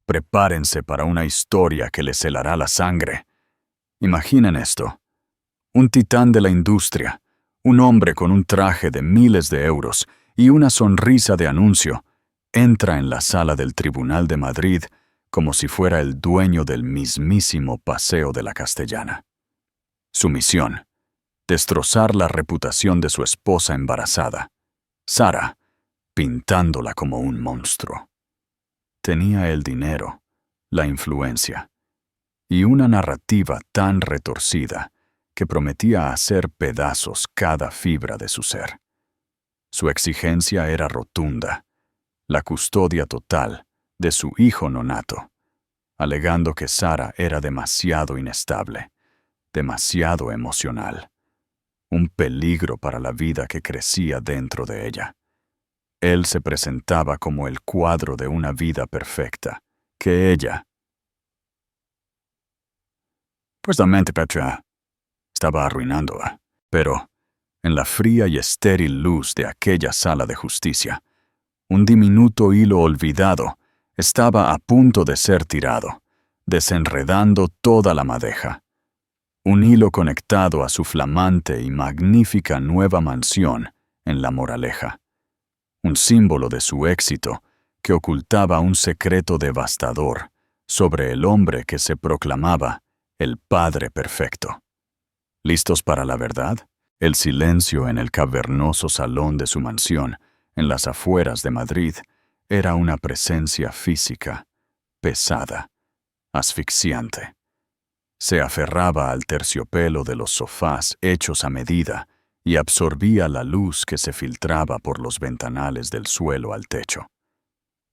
Prepárense para una historia que les helará la sangre. Imaginen esto. Un titán de la industria, un hombre con un traje de miles de euros y una sonrisa de anuncio, entra en la sala del Tribunal de Madrid como si fuera el dueño del mismísimo Paseo de la Castellana. Su misión: destrozar la reputación de su esposa embarazada, Sara, pintándola como un monstruo. Tenía el dinero, la influencia y una narrativa tan retorcida que prometía hacer pedazos cada fibra de su ser. Su exigencia era rotunda: la custodia total de su hijo nonato, alegando que Sara era demasiado inestable, demasiado emocional, un peligro para la vida que crecía dentro de ella. Él se presentaba como el cuadro de una vida perfecta, que ella, supuestamente Petra, estaba arruinando. Pero, en la fría y estéril luz de aquella sala de justicia, un diminuto hilo olvidado estaba a punto de ser tirado, desenredando toda la madeja. Un hilo conectado a su flamante y magnífica nueva mansión en La Moraleja. Un símbolo de su éxito que ocultaba un secreto devastador sobre el hombre que se proclamaba el Padre Perfecto. ¿Listos para la verdad? El silencio en el cavernoso salón de su mansión, en las afueras de Madrid, era una presencia física, pesada, asfixiante. Se aferraba al terciopelo de los sofás hechos a medida y absorbía la luz que se filtraba por los ventanales del suelo al techo.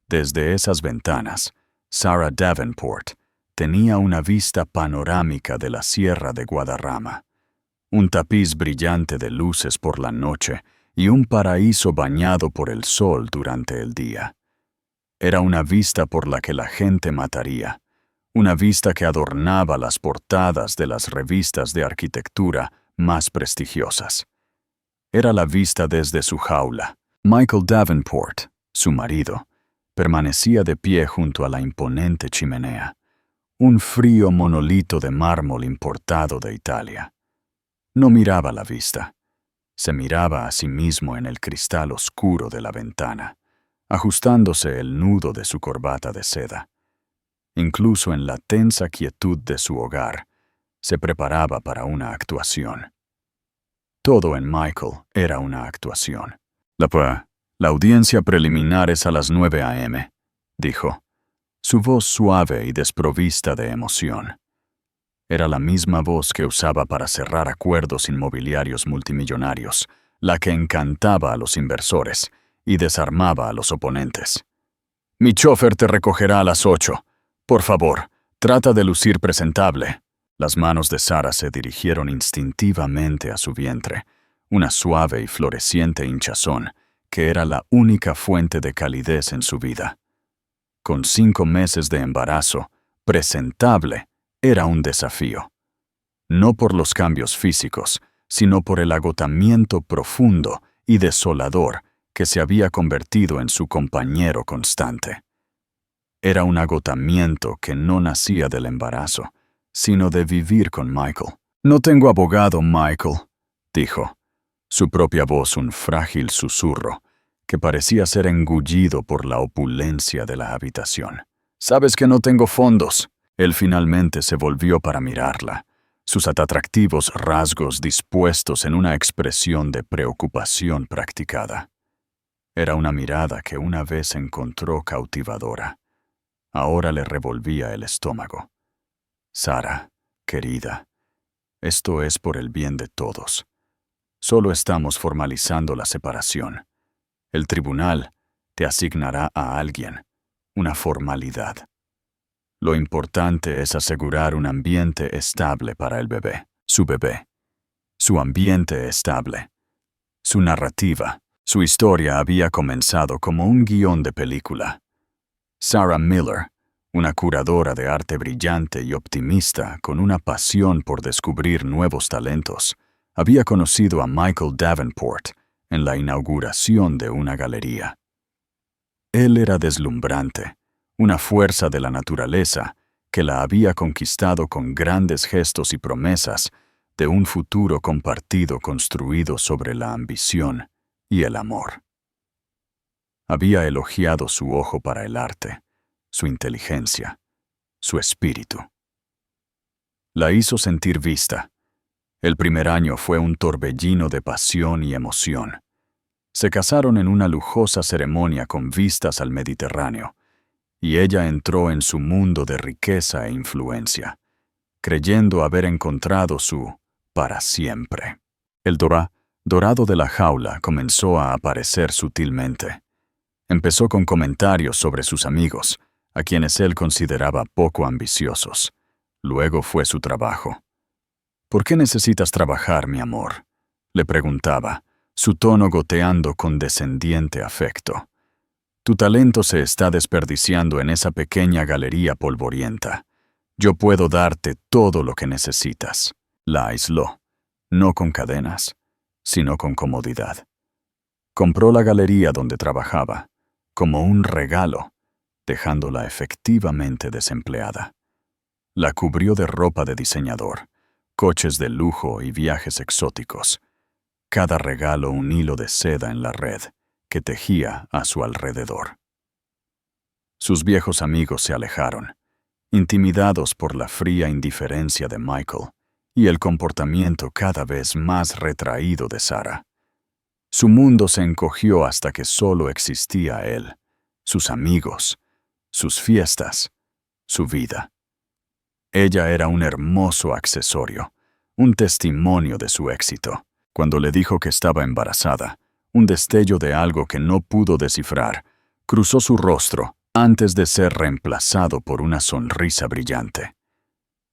Desde esas ventanas, Sara Davenport tenía una vista panorámica de la Sierra de Guadarrama, un tapiz brillante de luces por la noche y un paraíso bañado por el sol durante el día. Era una vista por la que la gente mataría, una vista que adornaba las portadas de las revistas de arquitectura más prestigiosas. Era la vista desde su jaula. Michael Davenport, su marido, permanecía de pie junto a la imponente chimenea, un frío monolito de mármol importado de Italia. No miraba la vista. Se miraba a sí mismo en el cristal oscuro de la ventana, ajustándose el nudo de su corbata de seda. Incluso en la tensa quietud de su hogar, se preparaba para una actuación. Todo en Michael era una actuación. La audiencia preliminar es a las 9 a.m., dijo, su voz suave y desprovista de emoción. Era la misma voz que usaba para cerrar acuerdos inmobiliarios multimillonarios, la que encantaba a los inversores y desarmaba a los oponentes. Mi chofer te recogerá a las 8. Por favor, trata de lucir presentable. Las manos de Sara se dirigieron instintivamente a su vientre, una suave y floreciente hinchazón que era la única fuente de calidez en su vida. Con 5 meses de embarazo, presentable era un desafío. No por los cambios físicos, sino por el agotamiento profundo y desolador que se había convertido en su compañero constante. Era un agotamiento que no nacía del embarazo, sino de vivir con Michael. No tengo abogado, Michael, dijo, su propia voz un frágil susurro que parecía ser engullido por la opulencia de la habitación. Sabes que no tengo fondos. Él finalmente se volvió para mirarla, sus atractivos rasgos dispuestos en una expresión de preocupación practicada. Era una mirada que una vez encontró cautivadora. Ahora le revolvía el estómago. Sara, querida, esto es por el bien de todos. Solo estamos formalizando la separación. El tribunal te asignará a alguien, una formalidad. Lo importante es asegurar un ambiente estable para el bebé, su ambiente estable, su narrativa. Su historia había comenzado como un guión de película. Sarah Miller, una curadora de arte brillante y optimista con una pasión por descubrir nuevos talentos, había conocido a Michael Davenport en la inauguración de una galería. Él era deslumbrante, una fuerza de la naturaleza que la había conquistado con grandes gestos y promesas de un futuro compartido construido sobre la ambición y el amor. Había elogiado su ojo para el arte, su inteligencia, su espíritu. La hizo sentir vista. El primer año fue un torbellino de pasión y emoción. Se casaron en una lujosa ceremonia con vistas al Mediterráneo, y ella entró en su mundo de riqueza e influencia, creyendo haber encontrado su para siempre. El dorado de la jaula comenzó a aparecer sutilmente. Empezó con comentarios sobre sus amigos, a quienes él consideraba poco ambiciosos. Luego fue su trabajo. ¿Por qué necesitas trabajar, mi amor?, le preguntaba, su tono goteando con descendiente afecto. Tu talento se está desperdiciando en esa pequeña galería polvorienta. Yo puedo darte todo lo que necesitas. La aisló, no con cadenas, sino con comodidad. Compró la galería donde trabajaba, como un regalo, dejándola efectivamente desempleada. La cubrió de ropa de diseñador, coches de lujo y viajes exóticos. Cada regalo un hilo de seda en la red que tejía a su alrededor. Sus viejos amigos se alejaron, intimidados por la fría indiferencia de Michael y el comportamiento cada vez más retraído de Sarah. Su mundo se encogió hasta que solo existía él, sus amigos, sus fiestas, su vida. Ella era un hermoso accesorio, un testimonio de su éxito. Cuando le dijo que estaba embarazada, un destello de algo que no pudo descifrar cruzó su rostro antes de ser reemplazado por una sonrisa brillante.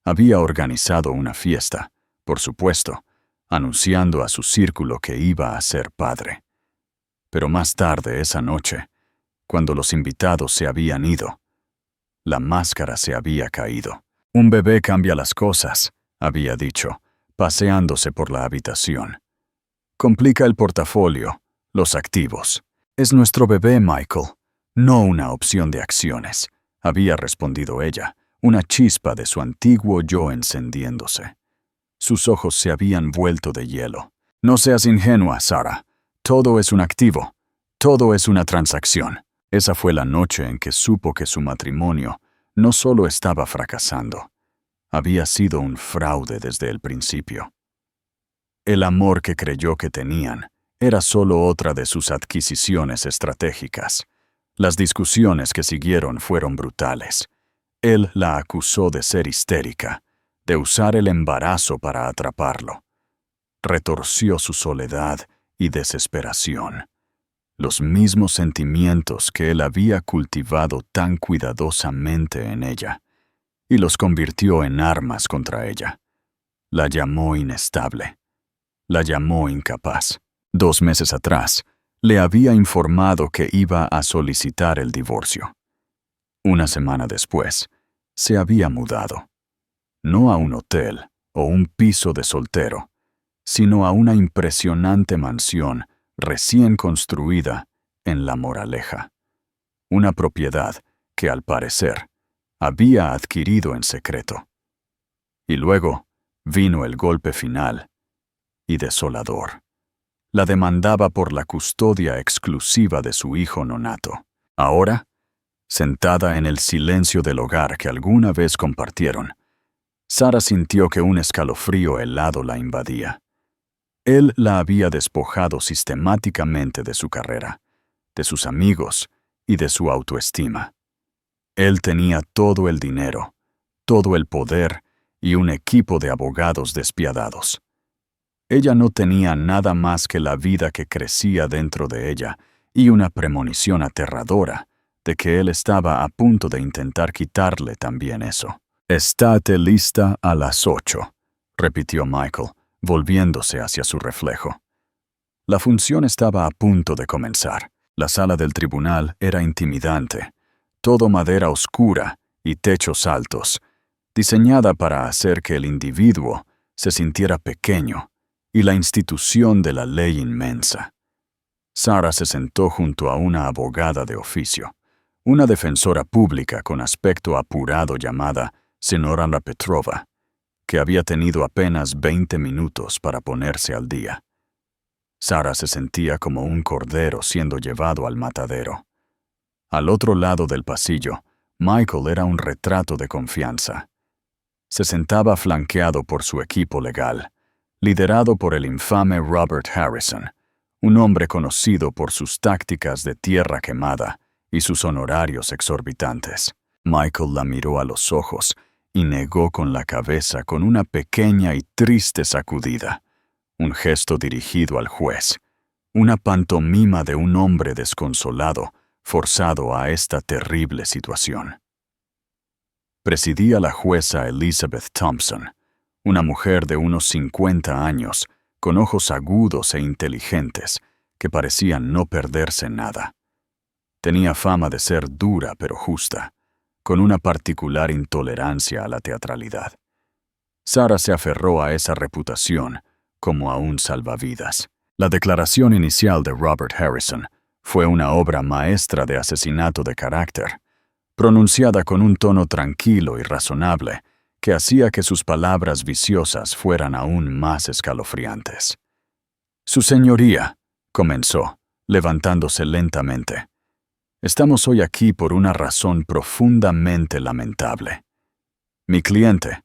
Había organizado una fiesta, por supuesto, anunciando a su círculo que iba a ser padre. Pero más tarde esa noche, cuando los invitados se habían ido, la máscara se había caído. Un bebé cambia las cosas, había dicho, paseándose por la habitación. Complica el portafolio, los activos. Es nuestro bebé, Michael, no una opción de acciones, había respondido ella, una chispa de su antiguo yo encendiéndose. Sus ojos se habían vuelto de hielo. No seas ingenua, Sarah. Todo es un activo. Todo es una transacción. Esa fue la noche en que supo que su matrimonio no solo estaba fracasando, había sido un fraude desde el principio. El amor que creyó que tenían era solo otra de sus adquisiciones estratégicas. Las discusiones que siguieron fueron brutales. Él la acusó de ser histérica, de usar el embarazo para atraparlo. Retorció su soledad y desesperación, los mismos sentimientos que él había cultivado tan cuidadosamente en ella, y los convirtió en armas contra ella. La llamó inestable. La llamó incapaz. 2 meses atrás, le había informado que iba a solicitar el divorcio. Una semana después, se había mudado. No a un hotel o un piso de soltero, sino a una impresionante mansión recién construida en La Moraleja. Una propiedad que, al parecer, había adquirido en secreto. Y luego vino el golpe final y desolador. La demandaba por la custodia exclusiva de su hijo nonato. Ahora, sentada en el silencio del hogar que alguna vez compartieron, Sarah sintió que un escalofrío helado la invadía. Él la había despojado sistemáticamente de su carrera, de sus amigos y de su autoestima. Él tenía todo el dinero, todo el poder y un equipo de abogados despiadados. Ella no tenía nada más que la vida que crecía dentro de ella y una premonición aterradora de que él estaba a punto de intentar quitarle también eso. «Estate lista a las 8», repitió Michael, volviéndose hacia su reflejo. La función estaba a punto de comenzar. La sala del tribunal era intimidante, todo madera oscura y techos altos, diseñada para hacer que el individuo se sintiera pequeño y la institución de la ley inmensa. Sarah se sentó junto a una abogada de oficio, una defensora pública con aspecto apurado llamada Señora Petrova, que había tenido apenas 20 minutos para ponerse al día. Sara se sentía como un cordero siendo llevado al matadero. Al otro lado del pasillo, Michael era un retrato de confianza. Se sentaba flanqueado por su equipo legal, liderado por el infame Robert Harrison, un hombre conocido por sus tácticas de tierra quemada y sus honorarios exorbitantes. Michael la miró a los ojos y negó con la cabeza con una pequeña y triste sacudida, un gesto dirigido al juez, una pantomima de un hombre desconsolado, forzado a esta terrible situación. Presidía la jueza Elizabeth Thompson, una mujer de unos 50 años, con ojos agudos e inteligentes, que parecían no perderse nada. Tenía fama de ser dura pero justa, con una particular intolerancia a la teatralidad. Sara se aferró a esa reputación como a un salvavidas. La declaración inicial de Robert Harrison fue una obra maestra de asesinato de carácter, pronunciada con un tono tranquilo y razonable que hacía que sus palabras viciosas fueran aún más escalofriantes. «Su señoría», comenzó, levantándose lentamente, «estamos hoy aquí por una razón profundamente lamentable. Mi cliente,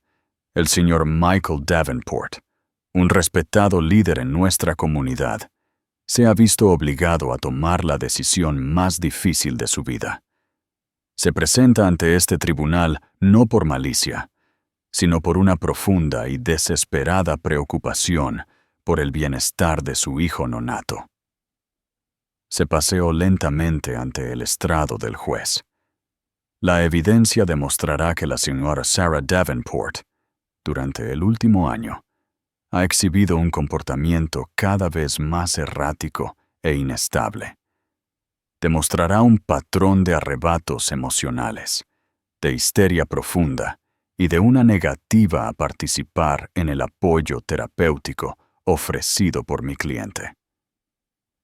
el señor Michael Davenport, un respetado líder en nuestra comunidad, se ha visto obligado a tomar la decisión más difícil de su vida. Se presenta ante este tribunal no por malicia, sino por una profunda y desesperada preocupación por el bienestar de su hijo nonato». Se paseó lentamente ante el estrado del juez. La evidencia demostrará que la señora Sarah Davenport, durante el último año, ha exhibido un comportamiento cada vez más errático e inestable. Demostrará un patrón de arrebatos emocionales, de histeria profunda y de una negativa a participar en el apoyo terapéutico ofrecido por mi cliente.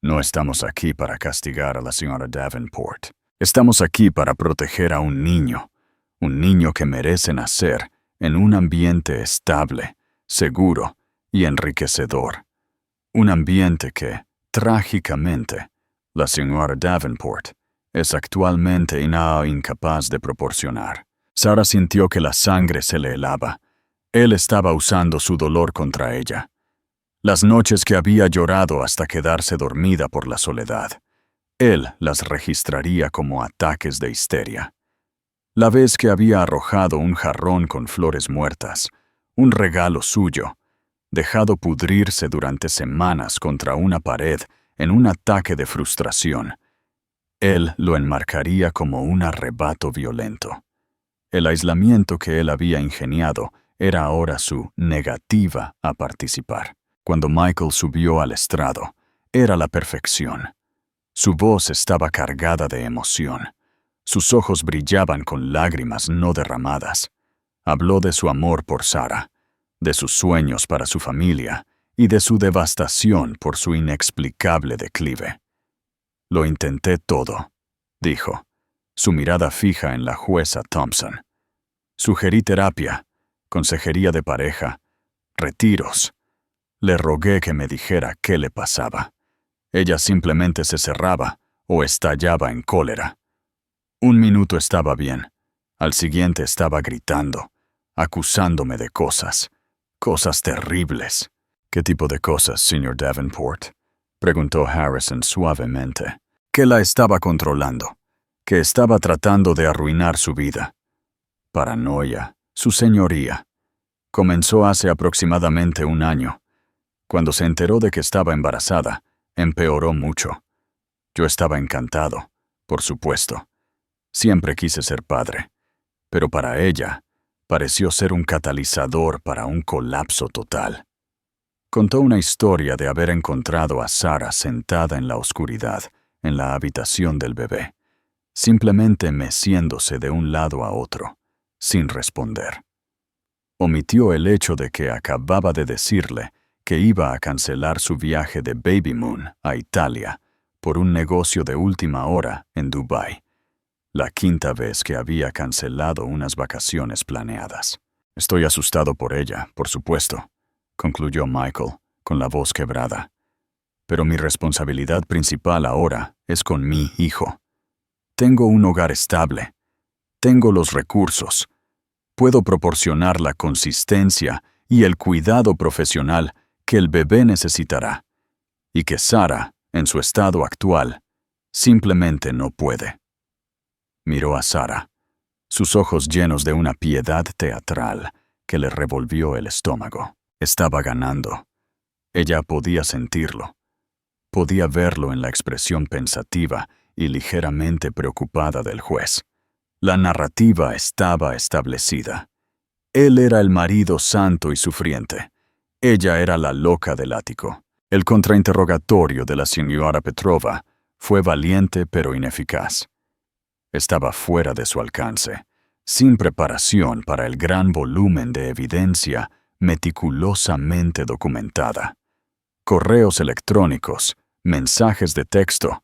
No estamos aquí para castigar a la señora Davenport. Estamos aquí para proteger a un niño que merece nacer en un ambiente estable, seguro y enriquecedor. Un ambiente que, trágicamente, la señora Davenport es actualmente incapaz de proporcionar. Sara sintió que la sangre se le helaba. Él estaba usando su dolor contra ella. Las noches que había llorado hasta quedarse dormida por la soledad, él las registraría como ataques de histeria. La vez que había arrojado un jarrón con flores muertas, un regalo suyo, dejado pudrirse durante semanas contra una pared en un ataque de frustración, él lo enmarcaría como un arrebato violento. El aislamiento que él había ingeniado era ahora su negativa a participar. Cuando Michael subió al estrado, era la perfección. Su voz estaba cargada de emoción. Sus ojos brillaban con lágrimas no derramadas. Habló de su amor por Sara, de sus sueños para su familia y de su devastación por su inexplicable declive. «Lo intenté todo», dijo, su mirada fija en la jueza Thompson. «Sugerí terapia, consejería de pareja, retiros. Le rogué que me dijera qué le pasaba. Ella simplemente se cerraba o estallaba en cólera. Un minuto estaba bien, al siguiente estaba gritando, acusándome de cosas terribles». «¿Qué tipo de cosas, señor Davenport?», preguntó Harrison suavemente. «¿Qué la estaba controlando? ¿Que estaba tratando de arruinar su vida?» «Paranoia, su señoría. Comenzó hace aproximadamente un año. Cuando se enteró de que estaba embarazada, empeoró mucho. Yo estaba encantado, por supuesto. Siempre quise ser padre, pero para ella pareció ser un catalizador para un colapso total». Contó una historia de haber encontrado a Sara sentada en la oscuridad, en la habitación del bebé, simplemente meciéndose de un lado a otro, sin responder. Omitió el hecho de que acababa de decirle que iba a cancelar su viaje de Baby Moon a Italia por un negocio de última hora en Dubái. la quinta vez que había cancelado unas vacaciones planeadas. Estoy asustado por ella, por supuesto, concluyó Michael, con la voz quebrada. Pero mi responsabilidad principal ahora es con mi hijo. Tengo un hogar estable. Tengo los recursos. Puedo proporcionar la consistencia y el cuidado profesional que el bebé necesitará, y que Sarah, en su estado actual, simplemente no puede. Miró a Sarah, sus ojos llenos de una piedad teatral que le revolvió el estómago. Estaba ganando. Ella podía sentirlo. Podía verlo en la expresión pensativa y ligeramente preocupada del juez. La narrativa estaba establecida. Él era el marido santo y sufriente. Ella era la loca del ático. El contrainterrogatorio de la señora Petrova fue valiente pero ineficaz. Estaba fuera de su alcance, sin preparación para el gran volumen de evidencia meticulosamente documentada. Correos electrónicos, mensajes de texto,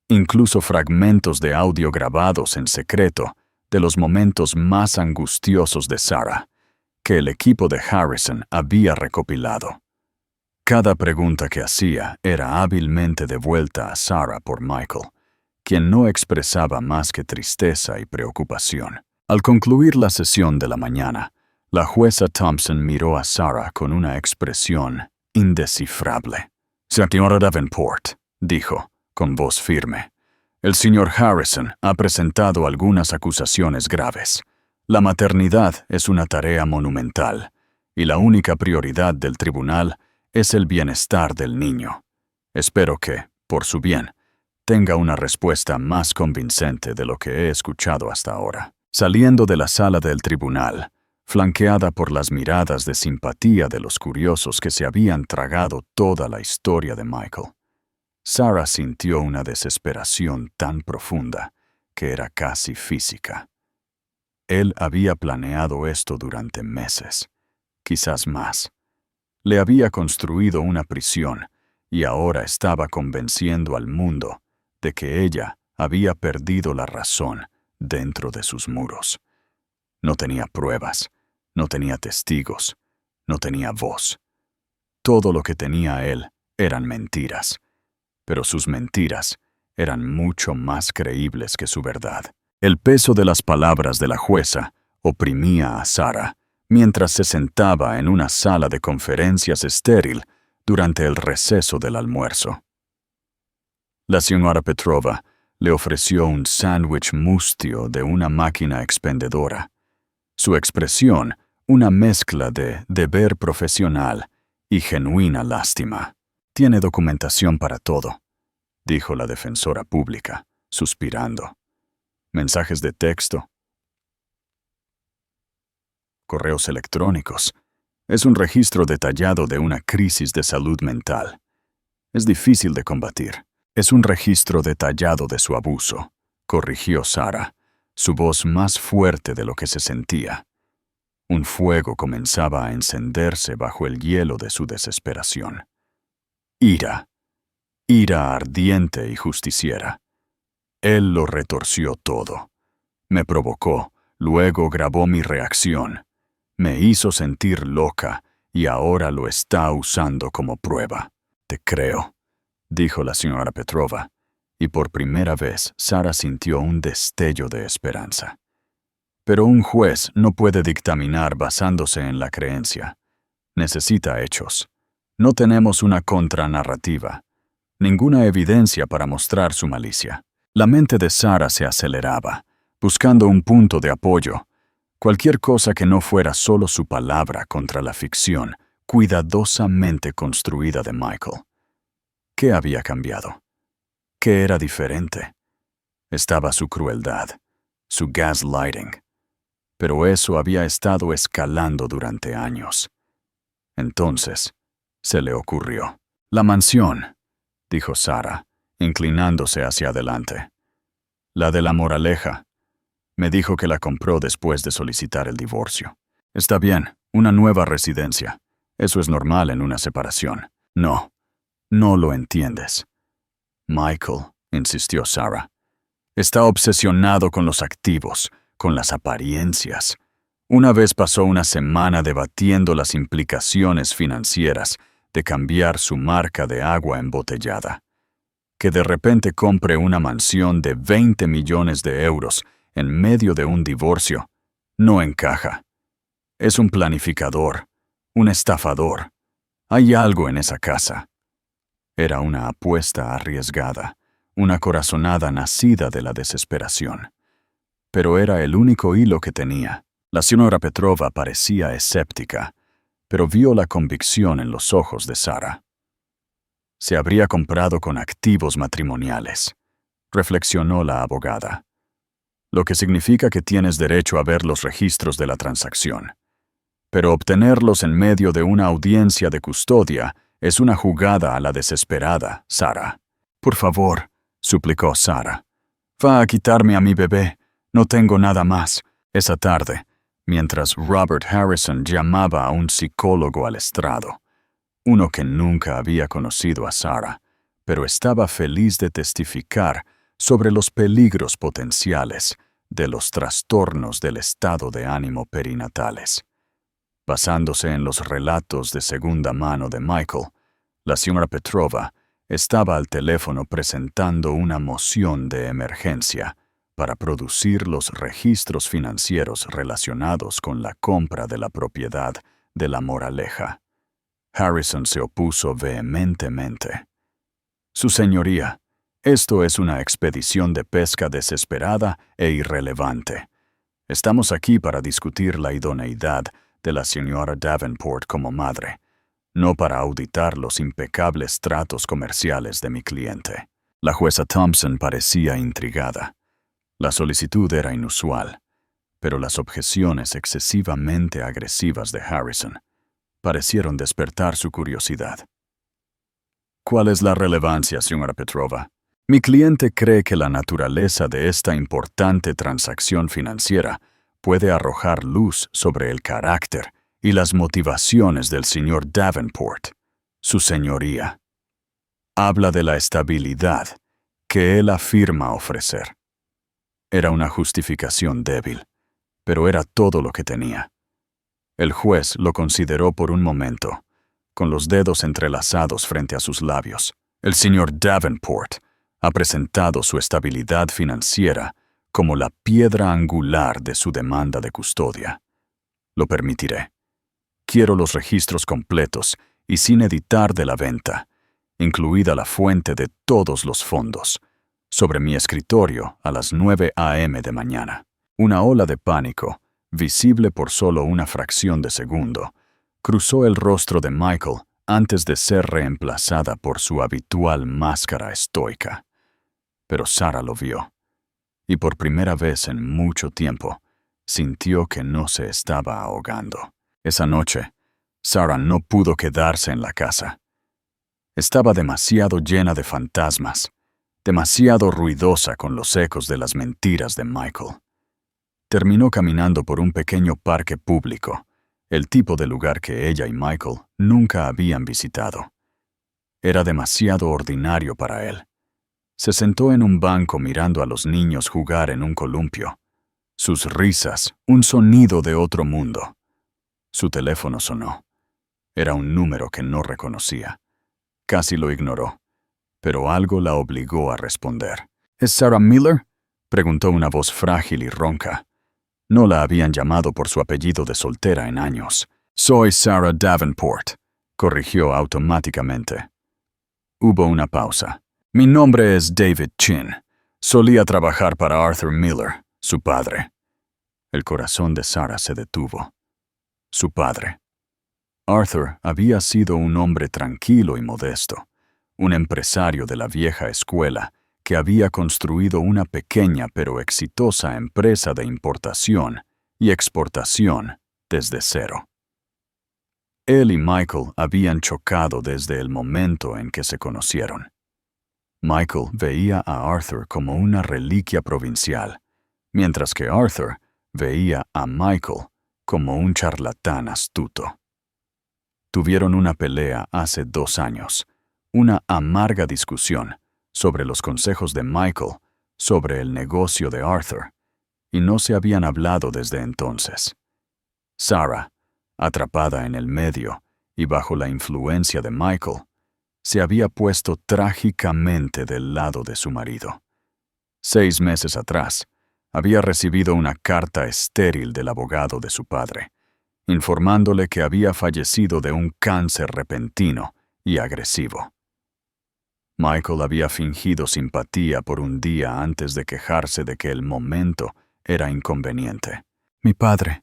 incluso fragmentos de audio grabados en secreto de los momentos más angustiosos de Sarah, que el equipo de Harrison había recopilado. Cada pregunta que hacía era hábilmente devuelta a Sarah por Michael, quien no expresaba más que tristeza y preocupación. Al concluir la sesión de la mañana, la jueza Thompson miró a Sarah con una expresión indescifrable. «Señora Davenport», dijo, con voz firme, «el señor Harrison ha presentado algunas acusaciones graves. La maternidad es una tarea monumental, y la única prioridad del tribunal es el bienestar del niño. Espero que, por su bien, tenga una respuesta más convincente de lo que he escuchado hasta ahora». Saliendo de la sala del tribunal, flanqueada por las miradas de simpatía de los curiosos que se habían tragado toda la historia de Michael, Sarah sintió una desesperación tan profunda que era casi física. Él había planeado esto durante meses, quizás más. Le había construido una prisión y ahora estaba convenciendo al mundo de que ella había perdido la razón dentro de sus muros. No tenía pruebas, no tenía testigos, no tenía voz. Todo lo que tenía él eran mentiras, pero sus mentiras eran mucho más creíbles que su verdad. El peso de las palabras de la jueza oprimía a Sarah mientras se sentaba en una sala de conferencias estéril durante el receso del almuerzo. La señora Petrova le ofreció un sándwich mustio de una máquina expendedora. Su expresión, una mezcla de deber profesional y genuina lástima. «Tiene documentación para todo», dijo la defensora pública, suspirando. «Mensajes de texto, correos electrónicos. Es un registro detallado de una crisis de salud mental. Es difícil de combatir. Es un registro detallado de su abuso», corrigió Sarah, su voz más fuerte de lo que se sentía. Un fuego comenzaba a encenderse bajo el hielo de su desesperación. Ira ardiente y justiciera. Él lo retorció todo. Me provocó, luego grabó mi reacción. Me hizo sentir loca y ahora lo está usando como prueba. «Te creo», dijo la señora Petrova, y por primera vez Sarah sintió un destello de esperanza. Pero un juez no puede dictaminar basándose en la creencia. Necesita hechos. No tenemos una contranarrativa, ninguna evidencia para mostrar su malicia. La mente de Sarah se aceleraba, buscando un punto de apoyo, cualquier cosa que no fuera solo su palabra contra la ficción cuidadosamente construida de Michael. ¿Qué había cambiado? ¿Qué era diferente? Estaba su crueldad, su gaslighting. Pero eso había estado escalando durante años. Entonces, se le ocurrió. «La mansión», dijo Sarah, inclinándose hacia adelante. «La de la Moraleja. Me dijo que la compró después de solicitar el divorcio. Está bien, una nueva residencia. Eso es normal en una separación». «No, no lo entiendes». «Michael», insistió Sarah, Está obsesionado con los activos, con las apariencias. Una vez pasó una semana debatiendo las implicaciones financieras de cambiar su marca de agua embotellada. Que de repente compre una mansión de 20 millones de euros en medio de un divorcio no encaja. Es un planificador, un estafador. Hay algo en esa casa. Era una apuesta arriesgada, una corazonada nacida de la desesperación. Pero era el único hilo que tenía. La señora Petrova parecía escéptica, pero vio la convicción en los ojos de Sara. Se habría comprado con activos matrimoniales, reflexionó la abogada. Lo que significa que tienes derecho a ver los registros de la transacción. Pero obtenerlos en medio de una audiencia de custodia es una jugada a la desesperada, Sara. Por favor, suplicó Sara. Va a quitarme a mi bebé. No tengo nada más. Esa tarde, mientras Robert Harrison llamaba a un psicólogo al estrado, uno que nunca había conocido a Sara, pero estaba feliz de testificar sobre los peligros potenciales de los trastornos del estado de ánimo perinatales. Basándose en los relatos de segunda mano de Michael, la señora Petrova estaba al teléfono presentando una moción de emergencia para producir los registros financieros relacionados con la compra de la propiedad de La Moraleja. Harrison se opuso vehementemente. Su señoría, esto es una expedición de pesca desesperada e irrelevante. Estamos aquí para discutir la idoneidad de la señora Davenport como madre, no para auditar los impecables tratos comerciales de mi cliente. La jueza Thompson parecía intrigada. La solicitud era inusual, pero las objeciones excesivamente agresivas de Harrison parecieron despertar su curiosidad. ¿Cuál es la relevancia, señora Petrova? Mi cliente cree que la naturaleza de esta importante transacción financiera puede arrojar luz sobre el carácter y las motivaciones del señor Davenport, su señoría. Habla de la estabilidad que él afirma ofrecer. Era una justificación débil, pero era todo lo que tenía. El juez lo consideró por un momento, con los dedos entrelazados frente a sus labios. El señor Davenport ha presentado su estabilidad financiera como la piedra angular de su demanda de custodia. Lo permitiré. Quiero los registros completos y sin editar de la venta, incluida la fuente de todos los fondos, sobre mi escritorio a las 9 a.m. de mañana. Una ola de pánico, visible por solo una fracción de segundo, cruzó el rostro de Michael antes de ser reemplazada por su habitual máscara estoica. Pero Sara lo vio, y por primera vez en mucho tiempo, sintió que no se estaba ahogando. Esa noche, Sara no pudo quedarse en la casa. Estaba demasiado llena de fantasmas, demasiado ruidosa con los ecos de las mentiras de Michael. Terminó caminando por un pequeño parque público, el tipo de lugar que ella y Michael nunca habían visitado. Era demasiado ordinario para él. Se sentó en un banco mirando a los niños jugar en un columpio. Sus risas, un sonido de otro mundo. Su teléfono sonó. Era un número que no reconocía. Casi lo ignoró, pero algo la obligó a responder. ¿Es Sarah Miller?, preguntó una voz frágil y ronca. No la habían llamado por su apellido de soltera en años. Soy Sara Davenport, corrigió automáticamente. Hubo una pausa. Mi nombre es David Chin. Solía trabajar para Arthur Miller, su padre. El corazón de Sara se detuvo. Su padre. Arthur había sido un hombre tranquilo y modesto, un empresario de la vieja escuela que había construido una pequeña pero exitosa empresa de importación y exportación desde cero. Él y Michael habían chocado desde el momento en que se conocieron. Michael veía a Arthur como una reliquia provincial, mientras que Arthur veía a Michael como un charlatán astuto. Tuvieron una pelea hace 2 años, una amarga discusión sobre los consejos de Michael sobre el negocio de Arthur, y no se habían hablado desde entonces. Sarah, atrapada en el medio y bajo la influencia de Michael, se había puesto trágicamente del lado de su marido. 6 meses atrás, había recibido una carta estéril del abogado de su padre, informándole que había fallecido de un cáncer repentino y agresivo. Michael había fingido simpatía por un día antes de quejarse de que el momento era inconveniente. «Mi padre,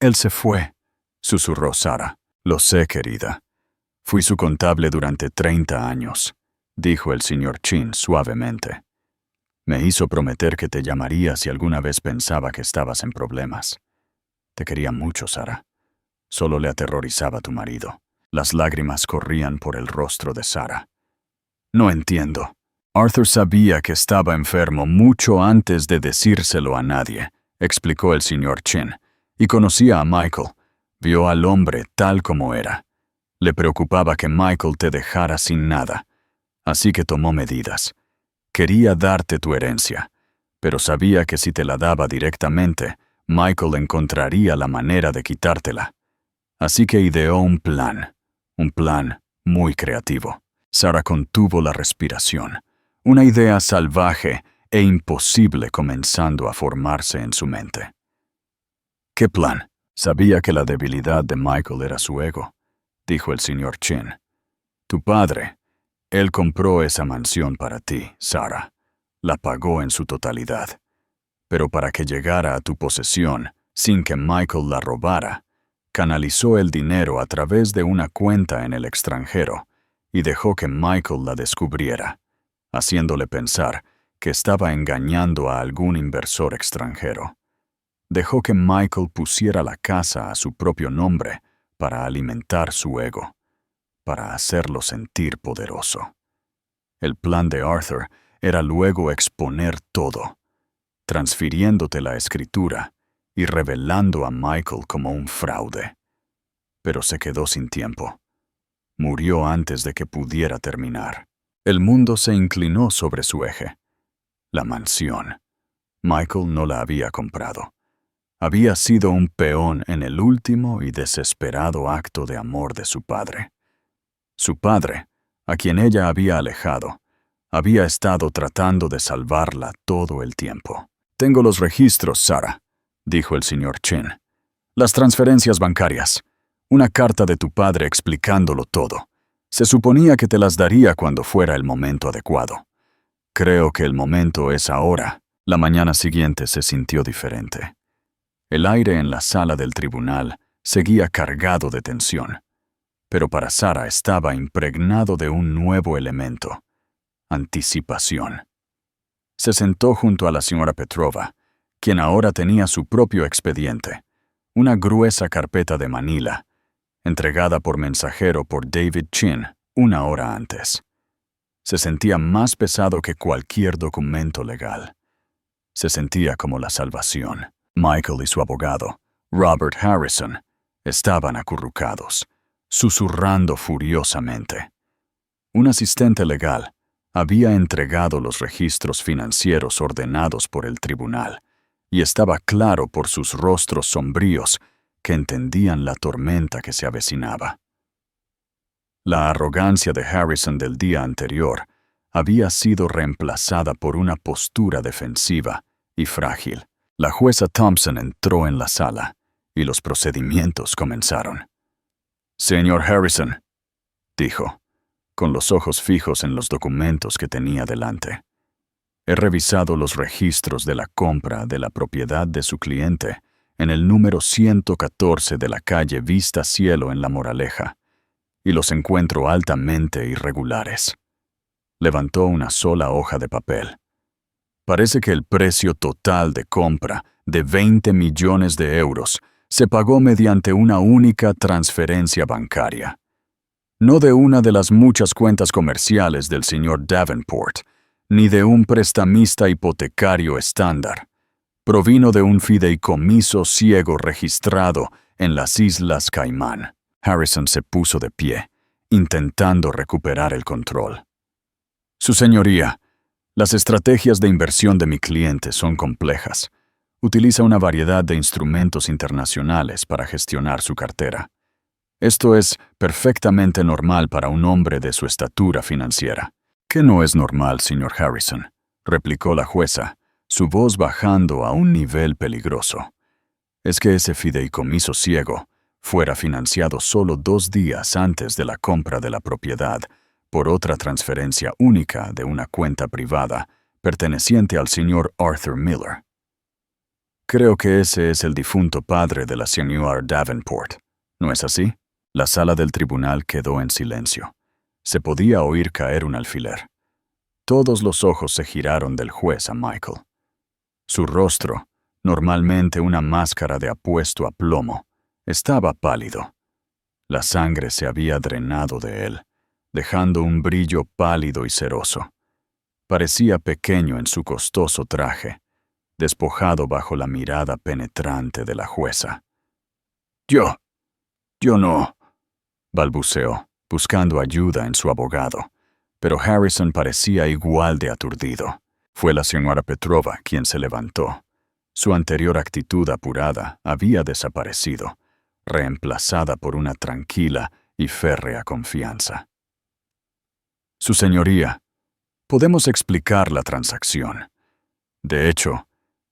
él se fue», susurró Sarah. «Lo sé, querida. Fui su contable durante 30 años», dijo el señor Chin suavemente. «Me hizo prometer que te llamaría si alguna vez pensaba que estabas en problemas. Te quería mucho, Sarah. Solo le aterrorizaba a tu marido». Las lágrimas corrían por el rostro de Sarah. «No entiendo. Arthur sabía que estaba enfermo mucho antes de decírselo a nadie», explicó el señor Chin, «y conocía a Michael. Vio al hombre tal como era. Le preocupaba que Michael te dejara sin nada, así que tomó medidas. Quería darte tu herencia, pero sabía que si te la daba directamente, Michael encontraría la manera de quitártela. Así que ideó un plan muy creativo». Sarah contuvo la respiración, una idea salvaje e imposible comenzando a formarse en su mente. «¿Qué plan?» «Sabía que la debilidad de Michael era su ego», dijo el señor Chin. «Tu padre, él compró esa mansión para ti, Sarah. La pagó en su totalidad. Pero para que llegara a tu posesión, sin que Michael la robara, canalizó el dinero a través de una cuenta en el extranjero y dejó que Michael la descubriera, haciéndole pensar que estaba engañando a algún inversor extranjero. Dejó que Michael pusiera la casa a su propio nombre para alimentar su ego, para hacerlo sentir poderoso. El plan de Arthur era luego exponer todo, transfiriéndote la escritura y revelando a Michael como un fraude. Pero se quedó sin tiempo. Murió antes de que pudiera terminar. El mundo se inclinó sobre su eje. La mansión. Michael no la había comprado. Había sido un peón en el último y desesperado acto de amor de su padre. Su padre, a quien ella había alejado, había estado tratando de salvarla todo el tiempo. «Tengo los registros, Sarah», dijo el señor Chin. «Las transferencias bancarias. Una carta de tu padre explicándolo todo. Se suponía que te las daría cuando fuera el momento adecuado. Creo que el momento es ahora». La mañana siguiente se sintió diferente. El aire en la sala del tribunal seguía cargado de tensión, pero para Sarah estaba impregnado de un nuevo elemento: anticipación. Se sentó junto a la señora Petrova, quien ahora tenía su propio expediente, una gruesa carpeta de Manila, entregada por mensajero por David Chin 1 hora antes. Se sentía más pesado que cualquier documento legal. Se sentía como la salvación. Michael y su abogado, Robert Harrison, estaban acurrucados, susurrando furiosamente. Un asistente legal había entregado los registros financieros ordenados por el tribunal, y estaba claro por sus rostros sombríos que entendían la tormenta que se avecinaba. La arrogancia de Harrison del día anterior había sido reemplazada por una postura defensiva y frágil. La jueza Thompson entró en la sala y los procedimientos comenzaron. «Señor Harrison», dijo, con los ojos fijos en los documentos que tenía delante. «He revisado los registros de la compra de la propiedad de su cliente en el número 114 de la calle Vista Cielo en La Moraleja, y los encuentro altamente irregulares». Levantó una sola hoja de papel. «Parece que el precio total de compra de 20 millones de euros se pagó mediante una única transferencia bancaria. No de una de las muchas cuentas comerciales del señor Davenport, ni de un prestamista hipotecario estándar. Provino de un fideicomiso ciego registrado en las Islas Caimán». Harrison se puso de pie, intentando recuperar el control. «Su señoría, Las estrategias de inversión de mi cliente son complejas. Utiliza una variedad de instrumentos internacionales para gestionar su cartera. Esto es perfectamente normal para un hombre de su estatura financiera. ¿Qué no es normal, señor Harrison?, replicó la jueza, su voz bajando a un nivel peligroso. Es que ese fideicomiso ciego fuera financiado solo 2 días antes de la compra de la propiedad por otra transferencia única de una cuenta privada perteneciente al señor Arthur Miller. Creo que ese es el difunto padre de la señora Davenport, ¿no es así? La sala del tribunal quedó en silencio. Se podía oír caer un alfiler. Todos los ojos se giraron del juez a Michael. Su rostro, normalmente una máscara de apuesto aplomo, estaba pálido. La sangre se había drenado de él, dejando un brillo pálido y ceroso. Parecía pequeño en su costoso traje, despojado bajo la mirada penetrante de la jueza. Yo no, balbuceó, buscando ayuda en su abogado, pero Harrison parecía igual de aturdido. Fue la señora Petrova quien se levantó. Su anterior actitud apurada había desaparecido, reemplazada por una tranquila y férrea confianza. Su señoría, podemos explicar la transacción. De hecho,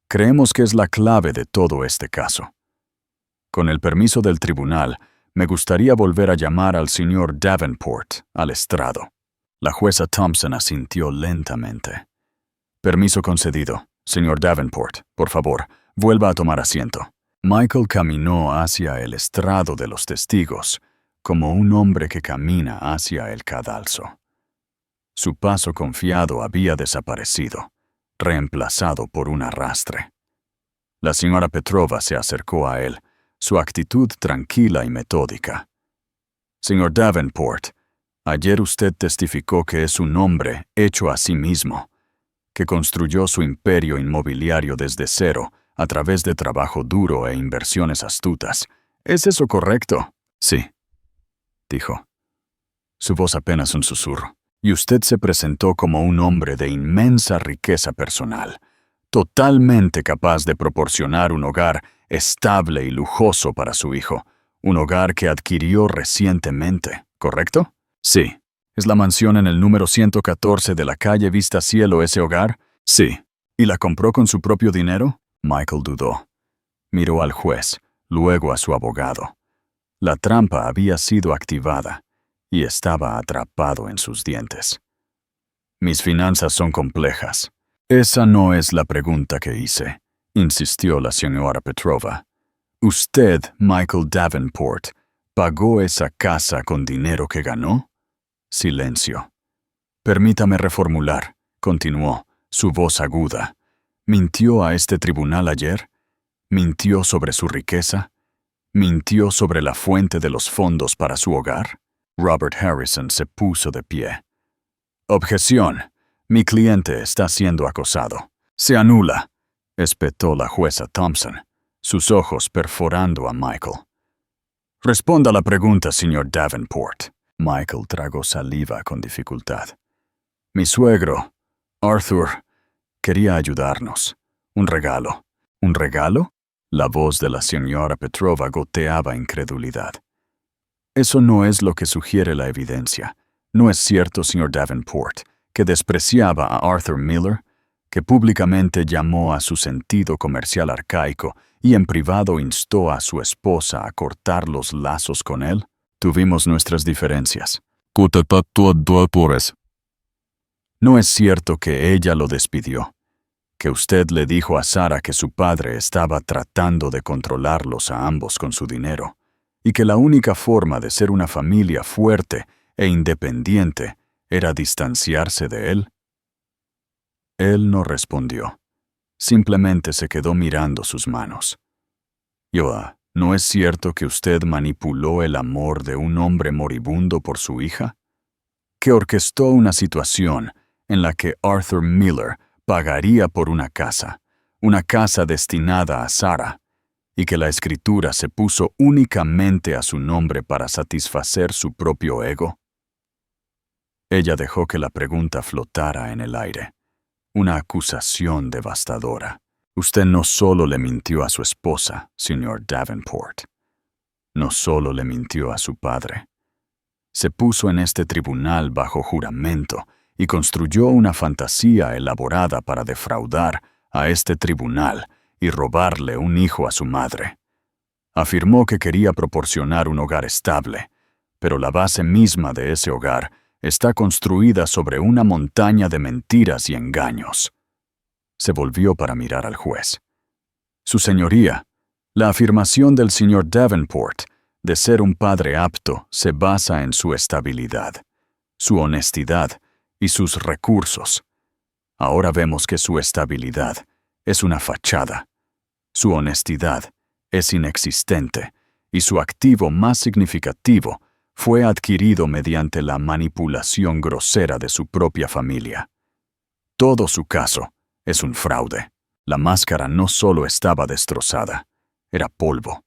creemos que es la clave de todo este caso. Con el permiso del tribunal, me gustaría volver a llamar al señor Davenport al estrado. La jueza Thompson asintió lentamente. Permiso concedido. Señor Davenport, por favor, vuelva a tomar asiento. Michael caminó hacia el estrado de los testigos, como un hombre que camina hacia el cadalso. Su paso confiado había desaparecido, reemplazado por un arrastre. La señora Petrova se acercó a él, su actitud tranquila y metódica. Señor Davenport, ayer usted testificó que es un hombre hecho a sí mismo, que construyó su imperio inmobiliario desde cero a través de trabajo duro e inversiones astutas. ¿Es eso correcto? Sí, dijo. Su voz apenas un susurro. Y usted se presentó como un hombre de inmensa riqueza personal, totalmente capaz de proporcionar un hogar estable y lujoso para su hijo, un hogar que adquirió recientemente, ¿correcto? Sí. ¿Es la mansión en el número 114 de la calle Vista Cielo ese hogar? Sí. ¿Y la compró con su propio dinero? Michael dudó. Miró al juez, luego a su abogado. La trampa había sido activada y estaba atrapado en sus dientes. Mis finanzas son complejas. Esa no es la pregunta que hice, insistió la señora Petrova. ¿Usted, Michael Davenport, pagó esa casa con dinero que ganó? Silencio. Permítame reformular, continuó, su voz aguda. ¿Mintió a este tribunal ayer? ¿Mintió sobre su riqueza? ¿Mintió sobre la fuente de los fondos para su hogar? Robert Harrison se puso de pie. Objeción. Mi cliente está siendo acosado. Se anula, espetó la jueza Thompson, sus ojos perforando a Michael. Responda a la pregunta, señor Davenport. Michael tragó saliva con dificultad. Mi suegro, Arthur, quería ayudarnos. Un regalo. ¿Un regalo? La voz de la señora Petrova goteaba incredulidad. Eso no es lo que sugiere la evidencia. ¿No es cierto, señor Davenport, que despreciaba a Arthur Miller, que públicamente llamó a su sentido comercial arcaico y en privado instó a su esposa a cortar los lazos con él? Tuvimos nuestras diferencias. No es cierto que ella lo despidió, que usted le dijo a Sara que su padre estaba tratando de controlarlos a ambos con su dinero, y que la única forma de ser una familia fuerte e independiente era distanciarse de él. Él no respondió. Simplemente se quedó mirando sus manos. ¿No es cierto que usted manipuló el amor de un hombre moribundo por su hija? Que orquestó una situación en la que Arthur Miller pagaría por una casa destinada a Sara, y que la escritura se puso únicamente a su nombre para satisfacer su propio ego? Ella dejó que la pregunta flotara en el aire, una acusación devastadora. Usted no solo le mintió a su esposa, señor Davenport. No solo le mintió a su padre. Se puso en este tribunal bajo juramento y construyó una fantasía elaborada para defraudar a este tribunal y robarle un hijo a su madre. Afirmó que quería proporcionar un hogar estable, pero la base misma de ese hogar está construida sobre una montaña de mentiras y engaños. Se volvió para mirar al juez. Su señoría, la afirmación del señor Davenport de ser un padre apto se basa en su estabilidad, su honestidad y sus recursos. Ahora vemos que su estabilidad es una fachada. Su honestidad es inexistente y su activo más significativo fue adquirido mediante la manipulación grosera de su propia familia. Todo su caso es un fraude. La máscara no solo estaba destrozada, era polvo.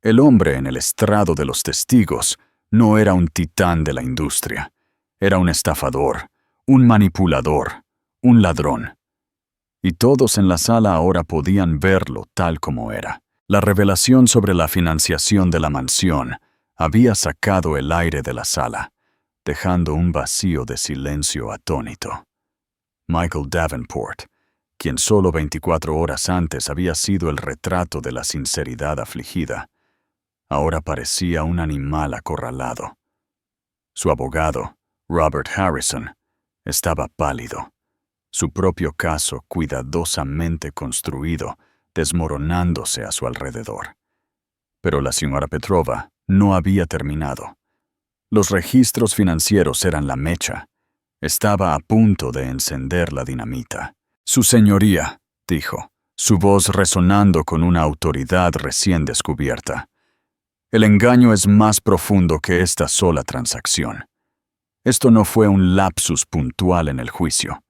El hombre en el estrado de los testigos no era un titán de la industria. Era un estafador, un manipulador, un ladrón. Y todos en la sala ahora podían verlo tal como era. La revelación sobre la financiación de la mansión había sacado el aire de la sala, dejando un vacío de silencio atónito. Michael Davenport, quien solo 24 horas antes había sido el retrato de la sinceridad afligida, ahora parecía un animal acorralado. Su abogado, Robert Harrison, estaba pálido, su propio caso cuidadosamente construido, desmoronándose a su alrededor. Pero la señora Petrova no había terminado. Los registros financieros eran la mecha. Estaba a punto de encender la dinamita. Su señoría, dijo, su voz resonando con una autoridad recién descubierta. El engaño es más profundo que esta sola transacción. Esto no fue un lapsus puntual en el juicio.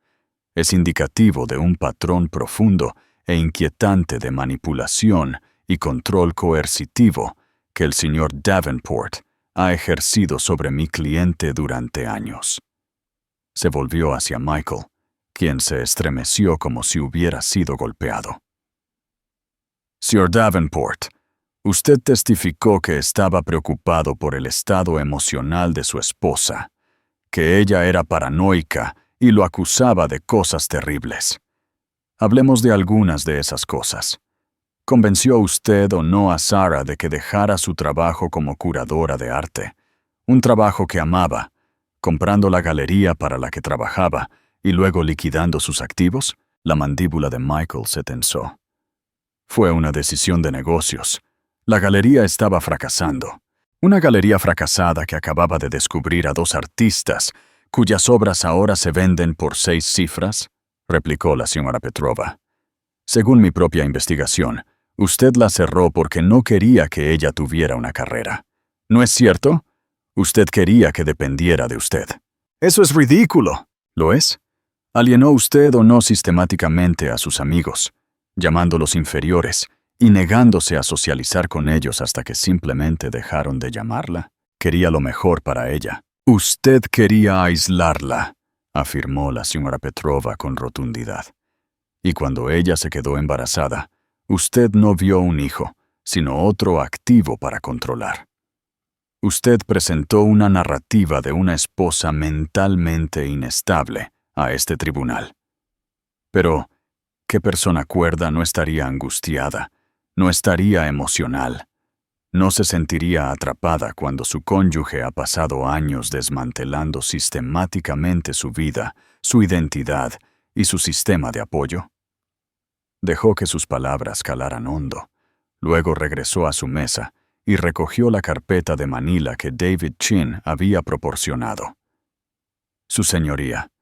Es indicativo de un patrón profundo e inquietante de manipulación y control coercitivo que el señor Davenport ha ejercido sobre mi cliente durante años. Se volvió hacia Michael, quien se estremeció como si hubiera sido golpeado. Sir Davenport, usted testificó que estaba preocupado por el estado emocional de su esposa, que ella era paranoica y lo acusaba de cosas terribles. Hablemos de algunas de esas cosas. ¿Convenció usted o no a Sarah de que dejara su trabajo como curadora de arte, un trabajo que amaba, comprando la galería para la que trabajaba y luego liquidando sus activos? La mandíbula de Michael se tensó. Fue una decisión de negocios. La galería estaba fracasando. Una galería fracasada que acababa de descubrir a dos artistas cuyas obras ahora se venden por 6 cifras, replicó la señora Petrova. Según mi propia investigación, usted la cerró porque no quería que ella tuviera una carrera. ¿No es cierto? Usted quería que dependiera de usted. ¡Eso es ridículo! ¿Lo es? ¿Alienó usted o no sistemáticamente a sus amigos, llamándolos inferiores y negándose a socializar con ellos hasta que simplemente dejaron de llamarla? Quería lo mejor para ella. Usted quería aislarla, afirmó la señora Petrova con rotundidad. Y cuando ella se quedó embarazada, usted no vio un hijo, sino otro activo para controlar. Usted presentó una narrativa de una esposa mentalmente inestable a este tribunal. Pero, ¿qué persona cuerda no estaría angustiada, no estaría emocional? No se sentiría atrapada cuando su cónyuge ha pasado años desmantelando sistemáticamente su vida, su identidad y su sistema de apoyo. Dejó que sus palabras calaran hondo. Luego regresó a su mesa y recogió la carpeta de Manila que David Chin había proporcionado. Su señoría,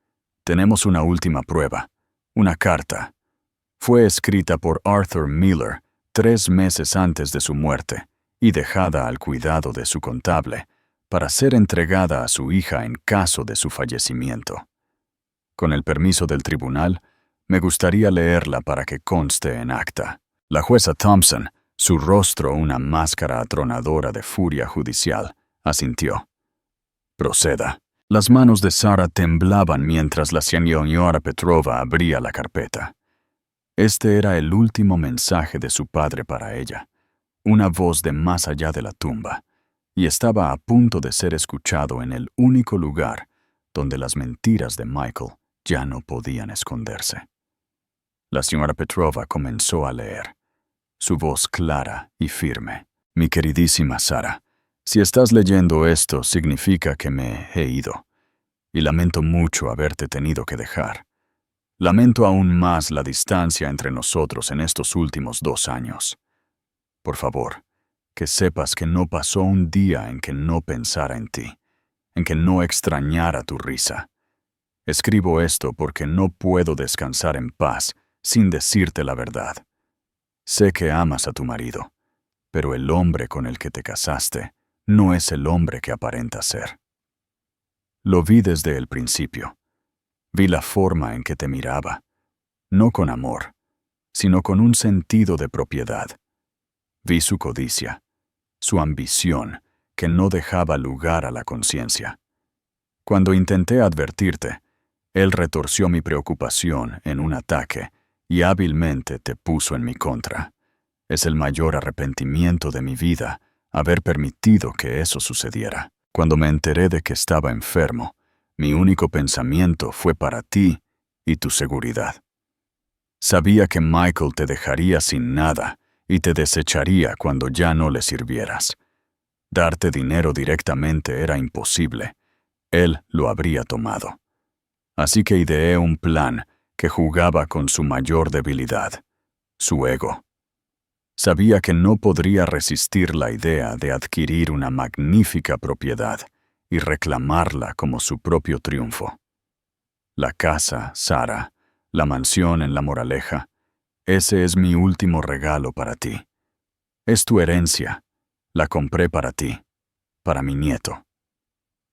tenemos una última prueba, una carta. Fue escrita por Arthur Miller 3 meses antes de su muerte y dejada al cuidado de su contable para ser entregada a su hija en caso de su fallecimiento. Con el permiso del tribunal, me gustaría leerla para que conste en acta. La jueza Thompson, su rostro una máscara atronadora de furia judicial, asintió. Proceda. Las manos de Sara temblaban mientras la señora Petrova abría la carpeta. Este era el último mensaje de su padre para ella, una voz de más allá de la tumba, y estaba a punto de ser escuchado en el único lugar donde las mentiras de Michael ya no podían esconderse. La señora Petrova comenzó a leer, su voz clara y firme. Mi queridísima Sara, si estás leyendo esto significa que me he ido, y lamento mucho haberte tenido que dejar. Lamento aún más la distancia entre nosotros en estos últimos 2 años. Por favor, que sepas que no pasó un día en que no pensara en ti, en que no extrañara tu risa. Escribo esto porque no puedo descansar en paz sin decirte la verdad. Sé que amas a tu marido, pero el hombre con el que te casaste no es el hombre que aparenta ser. Lo vi desde el principio. Vi la forma en que te miraba, no con amor, sino con un sentido de propiedad. Vi su codicia, su ambición, que no dejaba lugar a la conciencia. Cuando intenté advertirte, él retorció mi preocupación en un ataque y hábilmente te puso en mi contra. Es el mayor arrepentimiento de mi vida haber permitido que eso sucediera. Cuando me enteré de que estaba enfermo, mi único pensamiento fue para ti y tu seguridad. Sabía que Michael te dejaría sin nada y te desecharía cuando ya no le sirvieras. Darte dinero directamente era imposible. Él lo habría tomado. Así que ideé un plan que jugaba con su mayor debilidad, su ego. Sabía que no podría resistir la idea de adquirir una magnífica propiedad y reclamarla como su propio triunfo. La casa, Sara, la mansión en La Moraleja, ese es mi último regalo para ti. Es tu herencia. La compré para ti, para mi nieto.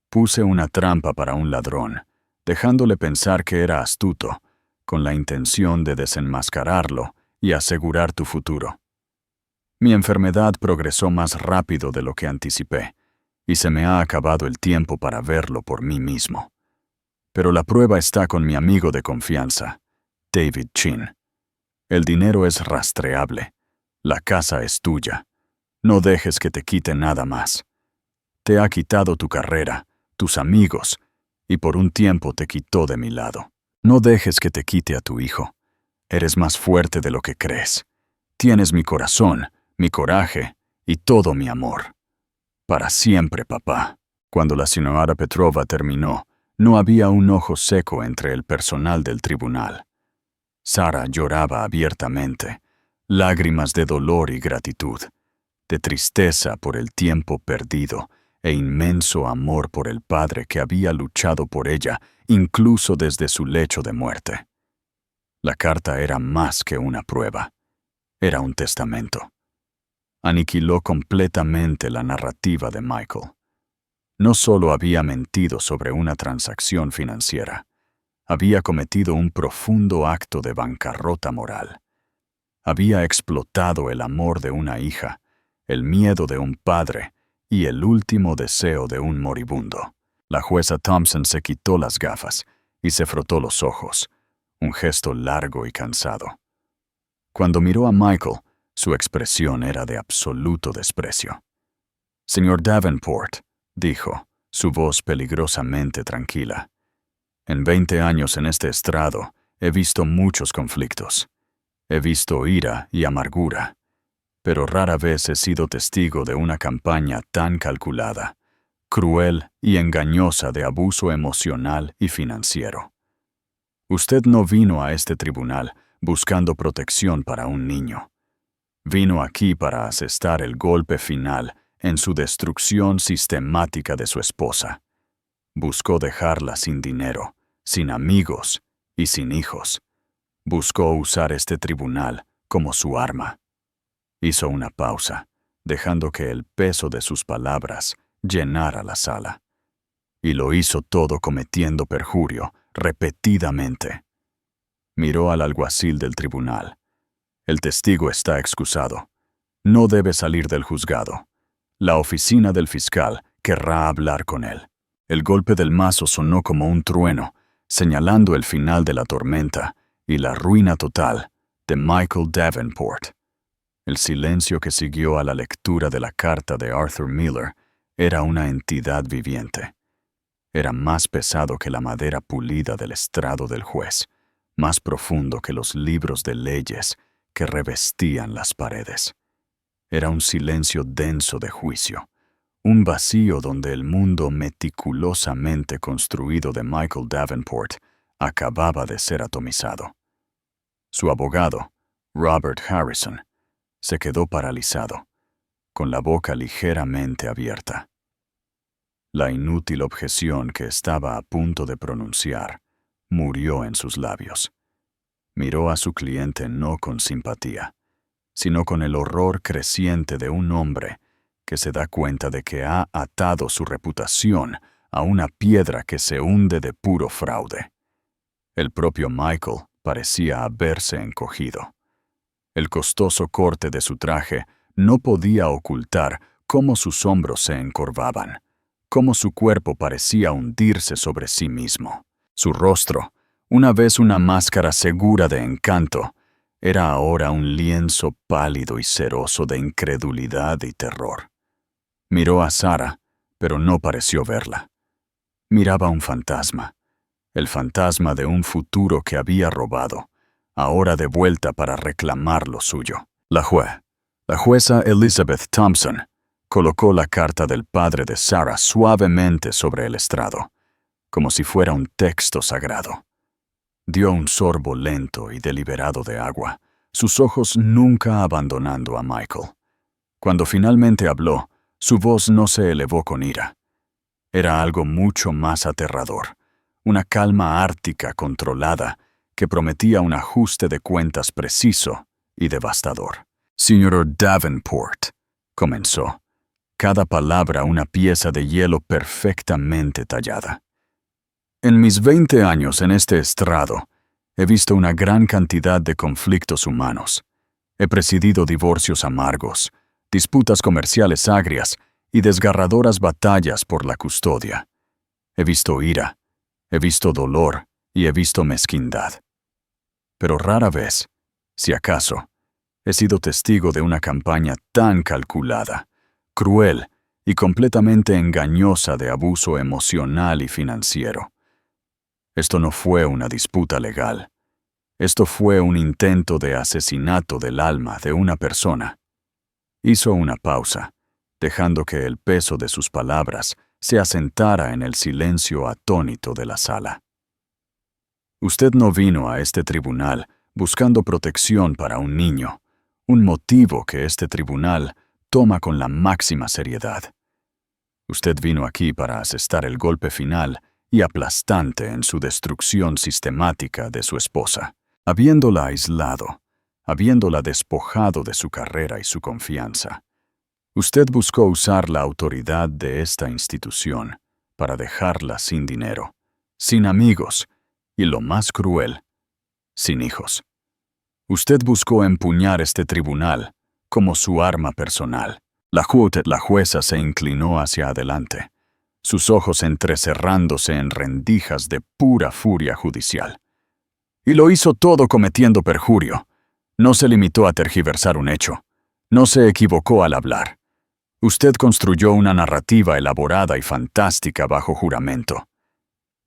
Puse una trampa para un ladrón, dejándole pensar que era astuto, con la intención de desenmascararlo y asegurar tu futuro. Mi enfermedad progresó más rápido de lo que anticipé, y se me ha acabado el tiempo para verlo por mí mismo. Pero la prueba está con mi amigo de confianza, David Chin. El dinero es rastreable. La casa es tuya. No dejes que te quite nada más. Te ha quitado tu carrera, tus amigos, y por un tiempo te quitó de mi lado. No dejes que te quite a tu hijo. Eres más fuerte de lo que crees. Tienes mi corazón, mi coraje y todo mi amor. Para siempre, papá. Cuando la señora Petrova terminó, no había un ojo seco entre el personal del tribunal. Sara lloraba abiertamente, lágrimas de dolor y gratitud, de tristeza por el tiempo perdido e inmenso amor por el padre que había luchado por ella incluso desde su lecho de muerte. La carta era más que una prueba, era un testamento. Aniquiló completamente la narrativa de Michael. No solo había mentido sobre una transacción financiera, había cometido un profundo acto de bancarrota moral. Había explotado el amor de una hija, el miedo de un padre y el último deseo de un moribundo. La jueza Thompson se quitó las gafas y se frotó los ojos, un gesto largo y cansado. Cuando miró a Michael, su expresión era de absoluto desprecio. «Señor Davenport», dijo, su voz peligrosamente tranquila. «En 20 años en este estrado he visto muchos conflictos. He visto ira y amargura, pero rara vez he sido testigo de una campaña tan calculada, cruel y engañosa de abuso emocional y financiero. Usted no vino a este tribunal buscando protección para un niño. Vino aquí para asestar el golpe final en su destrucción sistemática de su esposa. Buscó dejarla sin dinero, sin amigos y sin hijos. Buscó usar este tribunal como su arma». Hizo una pausa, dejando que el peso de sus palabras llenara la sala. Y lo hizo todo cometiendo perjurio, repetidamente. Miró al alguacil del tribunal. «El testigo está excusado. No debe salir del juzgado. La oficina del fiscal querrá hablar con él». El golpe del mazo sonó como un trueno, señalando el final de la tormenta y la ruina total de Michael Davenport. El silencio que siguió a la lectura de la carta de Arthur Miller era una entidad viviente. Era más pesado que la madera pulida del estrado del juez, más profundo que los libros de leyes que revestían las paredes. Era un silencio denso de juicio, un vacío donde el mundo meticulosamente construido de Michael Davenport acababa de ser atomizado. Su abogado, Robert Harrison, se quedó paralizado, con la boca ligeramente abierta. La inútil objeción que estaba a punto de pronunciar murió en sus labios. Miró a su cliente no con simpatía, sino con el horror creciente de un hombre que se da cuenta de que ha atado su reputación a una piedra que se hunde de puro fraude. El propio Michael parecía haberse encogido. El costoso corte de su traje no podía ocultar cómo sus hombros se encorvaban, cómo su cuerpo parecía hundirse sobre sí mismo. Su rostro, una vez una máscara segura de encanto, era ahora un lienzo pálido y ceroso de incredulidad y terror. Miró a Sarah, pero no pareció verla. Miraba un fantasma, el fantasma de un futuro que había robado, ahora de vuelta para reclamar lo suyo. La jueza Elizabeth Thompson colocó la carta del padre de Sarah suavemente sobre el estrado, como si fuera un texto sagrado. Dio un sorbo lento y deliberado de agua, sus ojos nunca abandonando a Michael. Cuando finalmente habló, su voz no se elevó con ira. Era algo mucho más aterrador, una calma ártica controlada que prometía un ajuste de cuentas preciso y devastador. Señor Davenport, comenzó, cada palabra una pieza de hielo perfectamente tallada. En mis 20 años en este estrado, he visto una gran cantidad de conflictos humanos. He presidido divorcios amargos, disputas comerciales agrias y desgarradoras batallas por la custodia. He visto ira, he visto dolor y he visto mezquindad. Pero rara vez, si acaso, he sido testigo de una campaña tan calculada, cruel y completamente engañosa de abuso emocional y financiero. Esto no fue una disputa legal. Esto fue un intento de asesinato del alma de una persona. Hizo una pausa, dejando que el peso de sus palabras se asentara en el silencio atónito de la sala. Usted no vino a este tribunal buscando protección para un niño, un motivo que este tribunal toma con la máxima seriedad. Usted vino aquí para asestar el golpe final y aplastante en su destrucción sistemática de su esposa, habiéndola aislado, habiéndola despojado de su carrera y su confianza. Usted buscó usar la autoridad de esta institución para dejarla sin dinero, sin amigos y, lo más cruel, sin hijos. Usted buscó empuñar este tribunal como su arma personal. La jueza se inclinó hacia adelante, sus ojos entrecerrándose en rendijas de pura furia judicial. Y lo hizo todo cometiendo perjurio. No se limitó a tergiversar un hecho. No se equivocó al hablar. Usted construyó una narrativa elaborada y fantástica bajo juramento.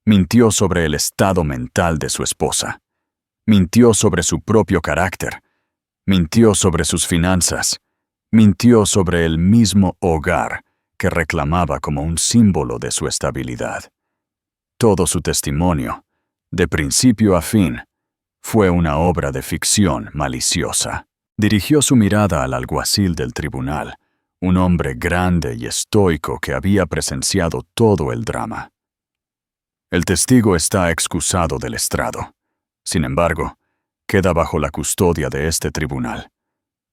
Mintió sobre el estado mental de su esposa. Mintió sobre su propio carácter. Mintió sobre sus finanzas. Mintió sobre el mismo hogar que reclamaba como un símbolo de su estabilidad. Todo su testimonio, de principio a fin, fue una obra de ficción maliciosa. Dirigió su mirada al alguacil del tribunal, un hombre grande y estoico que había presenciado todo el drama. El testigo está excusado del estrado. Sin embargo, queda bajo la custodia de este tribunal.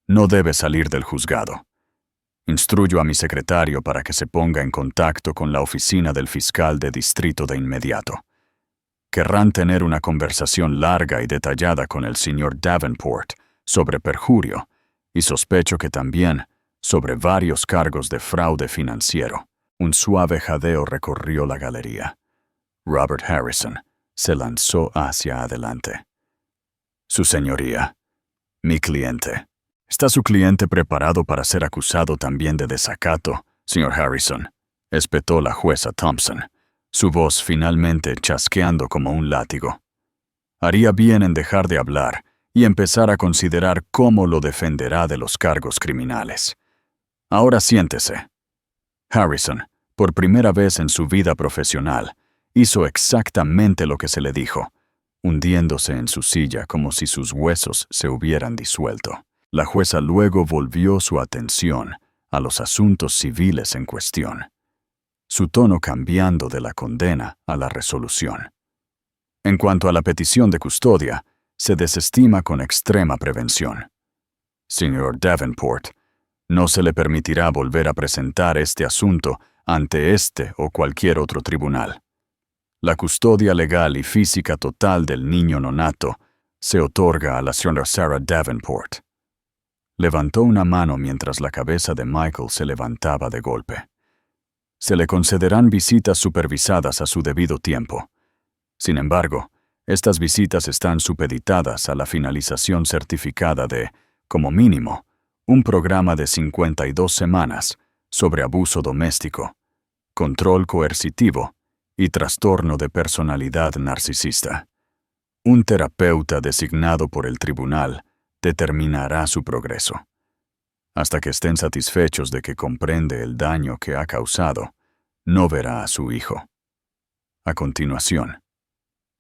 No debe salir del juzgado. Instruyo a mi secretario para que se ponga en contacto con la oficina del fiscal de distrito de inmediato. Querrán tener una conversación larga y detallada con el señor Davenport sobre perjurio y sospecho que también sobre varios cargos de fraude financiero. Un suave jadeo recorrió la galería. Robert Harrison se lanzó hacia adelante. Su señoría, mi cliente. ¿Está su cliente preparado para ser acusado también de desacato, señor Harrison?, espetó la jueza Thompson, su voz finalmente chasqueando como un látigo. Haría bien en dejar de hablar y empezar a considerar cómo lo defenderá de los cargos criminales. Ahora siéntese. Harrison, por primera vez en su vida profesional, hizo exactamente lo que se le dijo, hundiéndose en su silla como si sus huesos se hubieran disuelto. La jueza luego volvió su atención a los asuntos civiles en cuestión, su tono cambiando de la condena a la resolución. En cuanto a la petición de custodia, se desestima con extrema prevención. Señor Davenport, no se le permitirá volver a presentar este asunto ante este o cualquier otro tribunal. La custodia legal y física total del niño nonato se otorga a la señora Sarah Davenport. Levantó una mano mientras la cabeza de Michael se levantaba de golpe. Se le concederán visitas supervisadas a su debido tiempo. Sin embargo, estas visitas están supeditadas a la finalización certificada de, como mínimo, un programa de 52 semanas sobre abuso doméstico, control coercitivo y trastorno de personalidad narcisista. Un terapeuta designado por el tribunal determinará su progreso. Hasta que estén satisfechos de que comprende el daño que ha causado, no verá a su hijo. A continuación,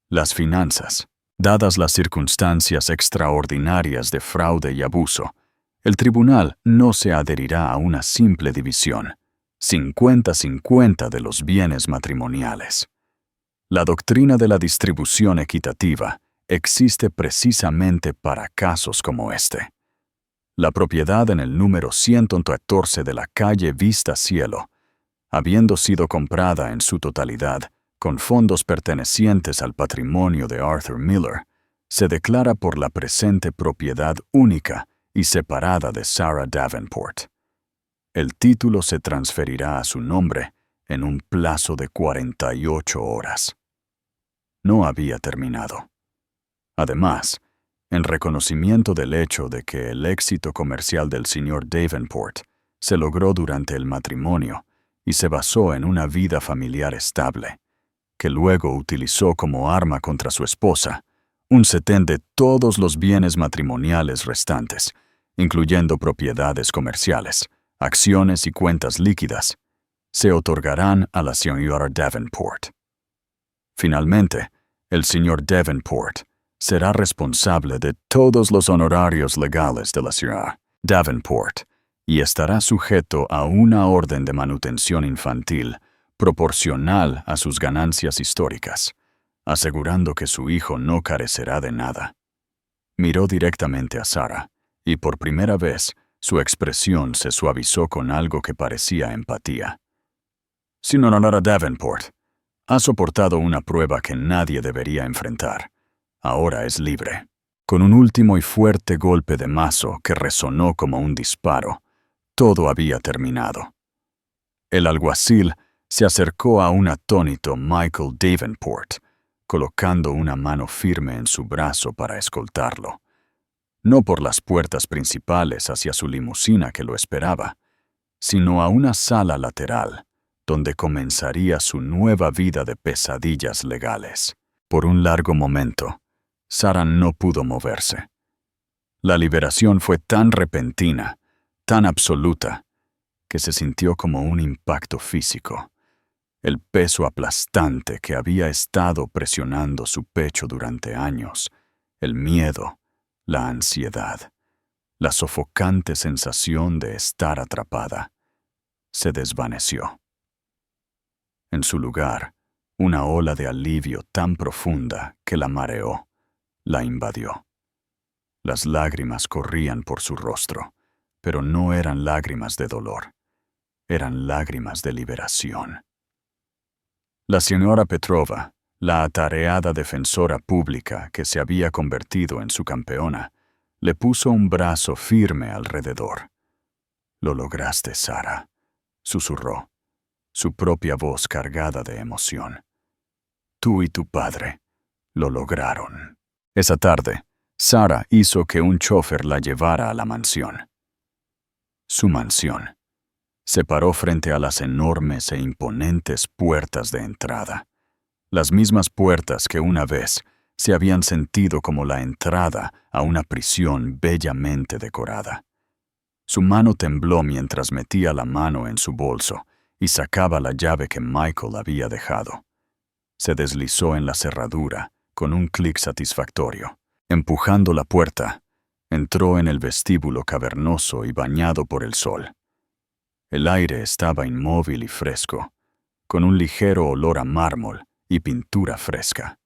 las finanzas. Dadas las circunstancias extraordinarias de fraude y abuso, el tribunal no se adherirá a una simple división, 50-50 de los bienes matrimoniales. La doctrina de la distribución equitativa existe precisamente para casos como este. La propiedad en el número 114 de la calle Vista Cielo, habiendo sido comprada en su totalidad con fondos pertenecientes al patrimonio de Arthur Miller, se declara por la presente propiedad única y separada de Sarah Davenport. El título se transferirá a su nombre en un plazo de 48 horas. No había terminado. Además, en reconocimiento del hecho de que el éxito comercial del señor Davenport se logró durante el matrimonio y se basó en una vida familiar estable, que luego utilizó como arma contra su esposa, un setén de todos los bienes matrimoniales restantes, incluyendo propiedades comerciales, acciones y cuentas líquidas, se otorgarán a la señora Davenport. Finalmente, el señor Davenport será responsable de todos los honorarios legales de la señora Davenport y estará sujeto a una orden de manutención infantil proporcional a sus ganancias históricas, asegurando que su hijo no carecerá de nada. Miró directamente a Sarah, y por primera vez su expresión se suavizó con algo que parecía empatía. Señora Davenport, ha soportado una prueba que nadie debería enfrentar. Ahora es libre. Con un último y fuerte golpe de mazo que resonó como un disparo, todo había terminado. El alguacil se acercó a un atónito Michael Davenport, colocando una mano firme en su brazo para escoltarlo. No por las puertas principales hacia su limusina que lo esperaba, sino a una sala lateral, donde comenzaría su nueva vida de pesadillas legales. Por un largo momento, Sarah no pudo moverse. La liberación fue tan repentina, tan absoluta, que se sintió como un impacto físico. El peso aplastante que había estado presionando su pecho durante años, el miedo, la ansiedad, la sofocante sensación de estar atrapada, se desvaneció. En su lugar, una ola de alivio tan profunda que la mareó, la invadió. Las lágrimas corrían por su rostro, pero no eran lágrimas de dolor, eran lágrimas de liberación. La señora Petrova, la atareada defensora pública que se había convertido en su campeona, le puso un brazo firme alrededor. «Lo lograste, Sarah», susurró. su propia voz cargada de emoción. Tú y tu padre lo lograron. Esa tarde, Sarah hizo que un chofer la llevara a la mansión. Su mansión. Se paró frente a las enormes e imponentes puertas de entrada. Las mismas puertas que una vez se habían sentido como la entrada a una prisión bellamente decorada. Su mano tembló mientras metía la mano en su bolso y sacaba la llave que Michael había dejado. Se deslizó en la cerradura con un clic satisfactorio. Empujando la puerta, entró en el vestíbulo cavernoso y bañado por el sol. El aire estaba inmóvil y fresco, con un ligero olor a mármol y pintura fresca.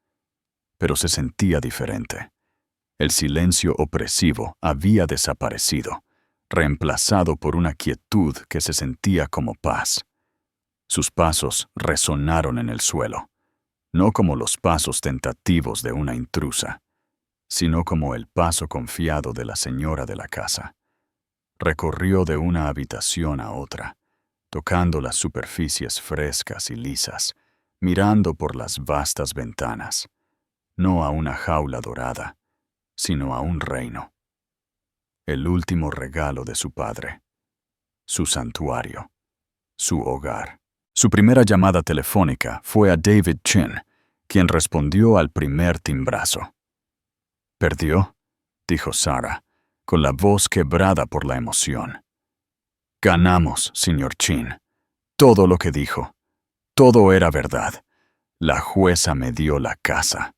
Pero se sentía diferente. El silencio opresivo había desaparecido, reemplazado por una quietud que se sentía como paz. Sus pasos resonaron en el suelo, no como los pasos tentativos de una intrusa, sino como el paso confiado de la señora de la casa. Recorrió de una habitación a otra, tocando las superficies frescas y lisas, mirando por las vastas ventanas, no a una jaula dorada, sino a un reino. El último regalo de su padre, su santuario, su hogar. Su primera llamada telefónica fue a David Chin, quien respondió al primer timbrazo. «¿Perdió?», dijo Sarah, con la voz quebrada por la emoción. «Ganamos, señor Chin. Todo lo que dijo. Todo era verdad. La jueza me dio la casa».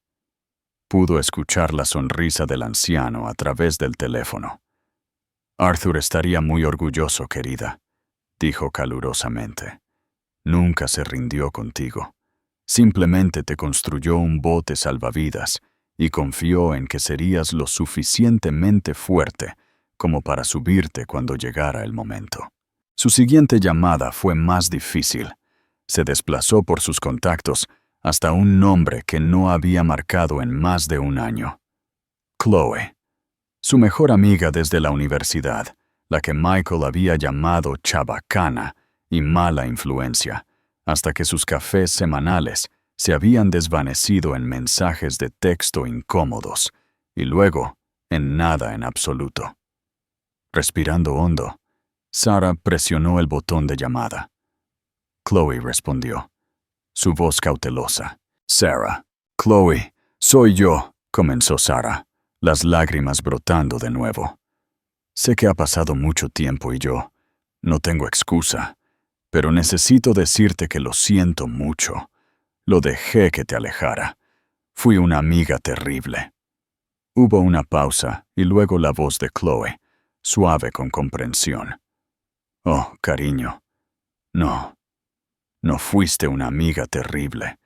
Pudo escuchar la sonrisa del anciano a través del teléfono. «Arthur estaría muy orgulloso, querida», dijo calurosamente. «Nunca se rindió contigo. Simplemente te construyó un bote salvavidas y confió en que serías lo suficientemente fuerte como para subirte cuando llegara el momento». Su siguiente llamada fue más difícil. Se desplazó por sus contactos hasta un nombre que no había marcado en más de un año. Chloe, su mejor amiga desde la universidad, la que Michael había llamado chabacana y mala influencia, hasta que sus cafés semanales se habían desvanecido en mensajes de texto incómodos y luego en nada en absoluto. Respirando hondo, Sarah presionó el botón de llamada. Chloe respondió, su voz cautelosa. «Sarah, Chloe, soy yo», comenzó Sarah, las lágrimas brotando de nuevo. «Sé que ha pasado mucho tiempo y yo no tengo excusa, pero necesito decirte que lo siento mucho. Lo dejé que te alejara. Fui una amiga terrible». Hubo una pausa y luego la voz de Chloe, suave con comprensión. «Oh, cariño, no fuiste una amiga terrible.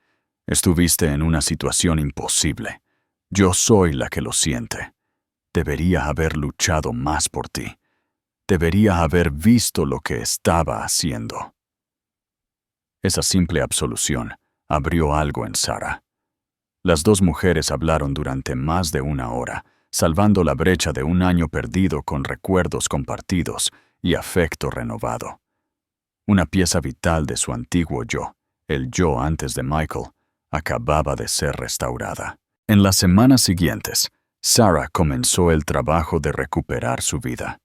Estuviste en una situación imposible. Yo soy la que lo siente. Debería haber luchado más por ti. Debería haber visto lo que estaba haciendo». Esa simple absolución abrió algo en Sarah. Las dos mujeres hablaron durante más de una hora, salvando la brecha de un año perdido con recuerdos compartidos y afecto renovado. Una pieza vital de su antiguo yo, el yo antes de Michael, acababa de ser restaurada. En las semanas siguientes, Sarah comenzó el trabajo de recuperar su vida.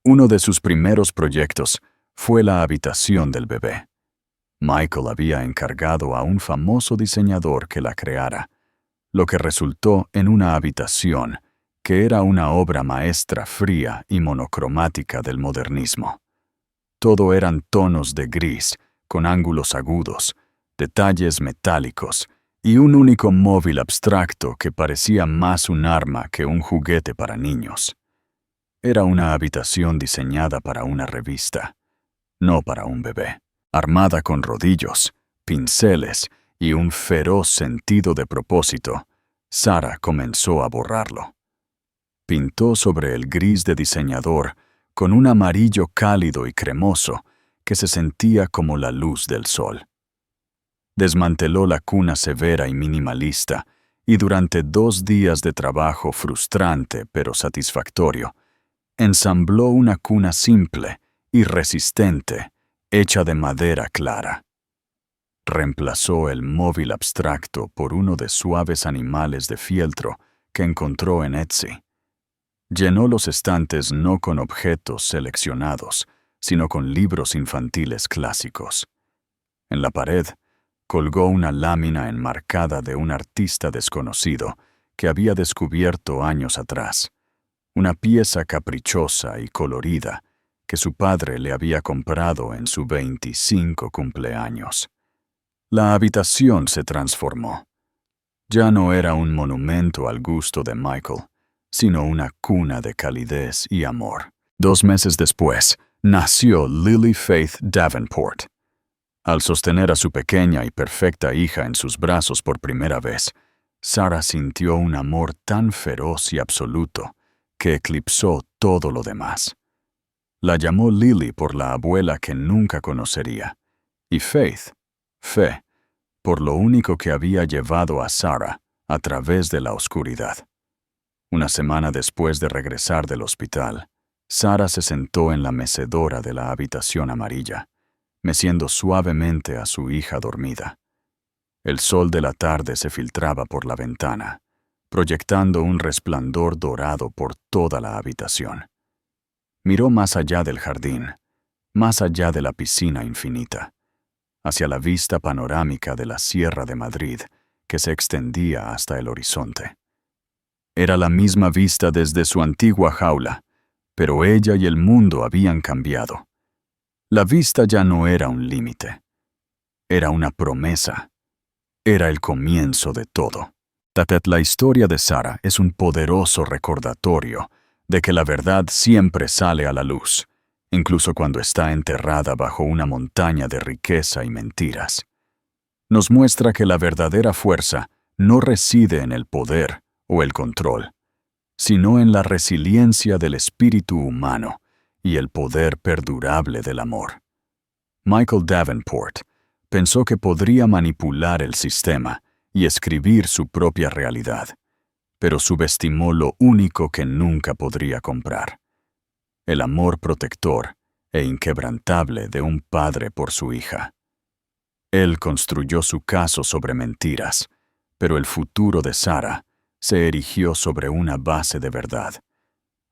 Uno de sus primeros proyectos fue la habitación del bebé. Michael había encargado a un famoso diseñador que la creara, lo que resultó en una habitación que era una obra maestra fría y monocromática del modernismo. Todo eran tonos de gris, con ángulos agudos, detalles metálicos y un único móvil abstracto que parecía más un arma que un juguete para niños. Era una habitación diseñada para una revista, no para un bebé. Armada con rodillos, pinceles y un feroz sentido de propósito, Sarah comenzó a borrarlo. Pintó sobre el gris de diseñador con un amarillo cálido y cremoso que se sentía como la luz del sol. Desmanteló la cuna severa y minimalista y durante 2 días de trabajo frustrante pero satisfactorio, ensambló una cuna simple y resistente hecha de madera clara. Reemplazó el móvil abstracto por uno de suaves animales de fieltro que encontró en Etsy. Llenó los estantes no con objetos seleccionados, sino con libros infantiles clásicos. En la pared, colgó una lámina enmarcada de un artista desconocido que había descubierto años atrás, una pieza caprichosa y colorida que su padre le había comprado en su 25 cumpleaños. La habitación se transformó. Ya no era un monumento al gusto de Michael, sino una cuna de calidez y amor. 2 meses después, nació Lily Faith Davenport. Al sostener a su pequeña y perfecta hija en sus brazos por primera vez, Sarah sintió un amor tan feroz y absoluto que eclipsó todo lo demás. La llamó Lily por la abuela que nunca conocería, y Faith, fe, por lo único que había llevado a Sarah a través de la oscuridad. Una semana después de regresar del hospital, Sarah se sentó en la mecedora de la habitación amarilla, meciendo suavemente a su hija dormida. El sol de la tarde se filtraba por la ventana, proyectando un resplandor dorado por toda la habitación. Miró más allá del jardín, más allá de la piscina infinita, hacia la vista panorámica de la Sierra de Madrid que se extendía hasta el horizonte. Era la misma vista desde su antigua jaula, pero ella y el mundo habían cambiado. La vista ya no era un límite, era una promesa, era el comienzo de todo. La historia de Sarah es un poderoso recordatorio de que la verdad siempre sale a la luz, incluso cuando está enterrada bajo una montaña de riqueza y mentiras. Nos muestra que la verdadera fuerza no reside en el poder o el control, sino en la resiliencia del espíritu humano y el poder perdurable del amor. Michael Davenport pensó que podría manipular el sistema y escribir su propia realidad, pero subestimó lo único que nunca podría comprar: el amor protector e inquebrantable de un padre por su hija. Él construyó su caso sobre mentiras, pero el futuro de Sarah se erigió sobre una base de verdad,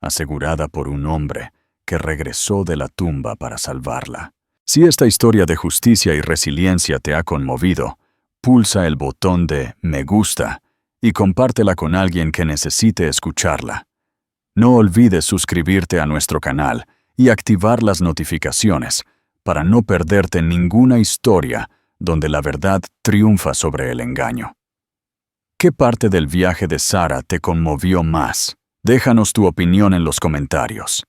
asegurada por un hombre que regresó de la tumba para salvarla. Si esta historia de justicia y resiliencia te ha conmovido, pulsa el botón de me gusta y compártela con alguien que necesite escucharla. No olvides suscribirte a nuestro canal y activar las notificaciones para no perderte ninguna historia donde la verdad triunfa sobre el engaño. ¿Qué parte del viaje de Sarah te conmovió más? Déjanos tu opinión en los comentarios.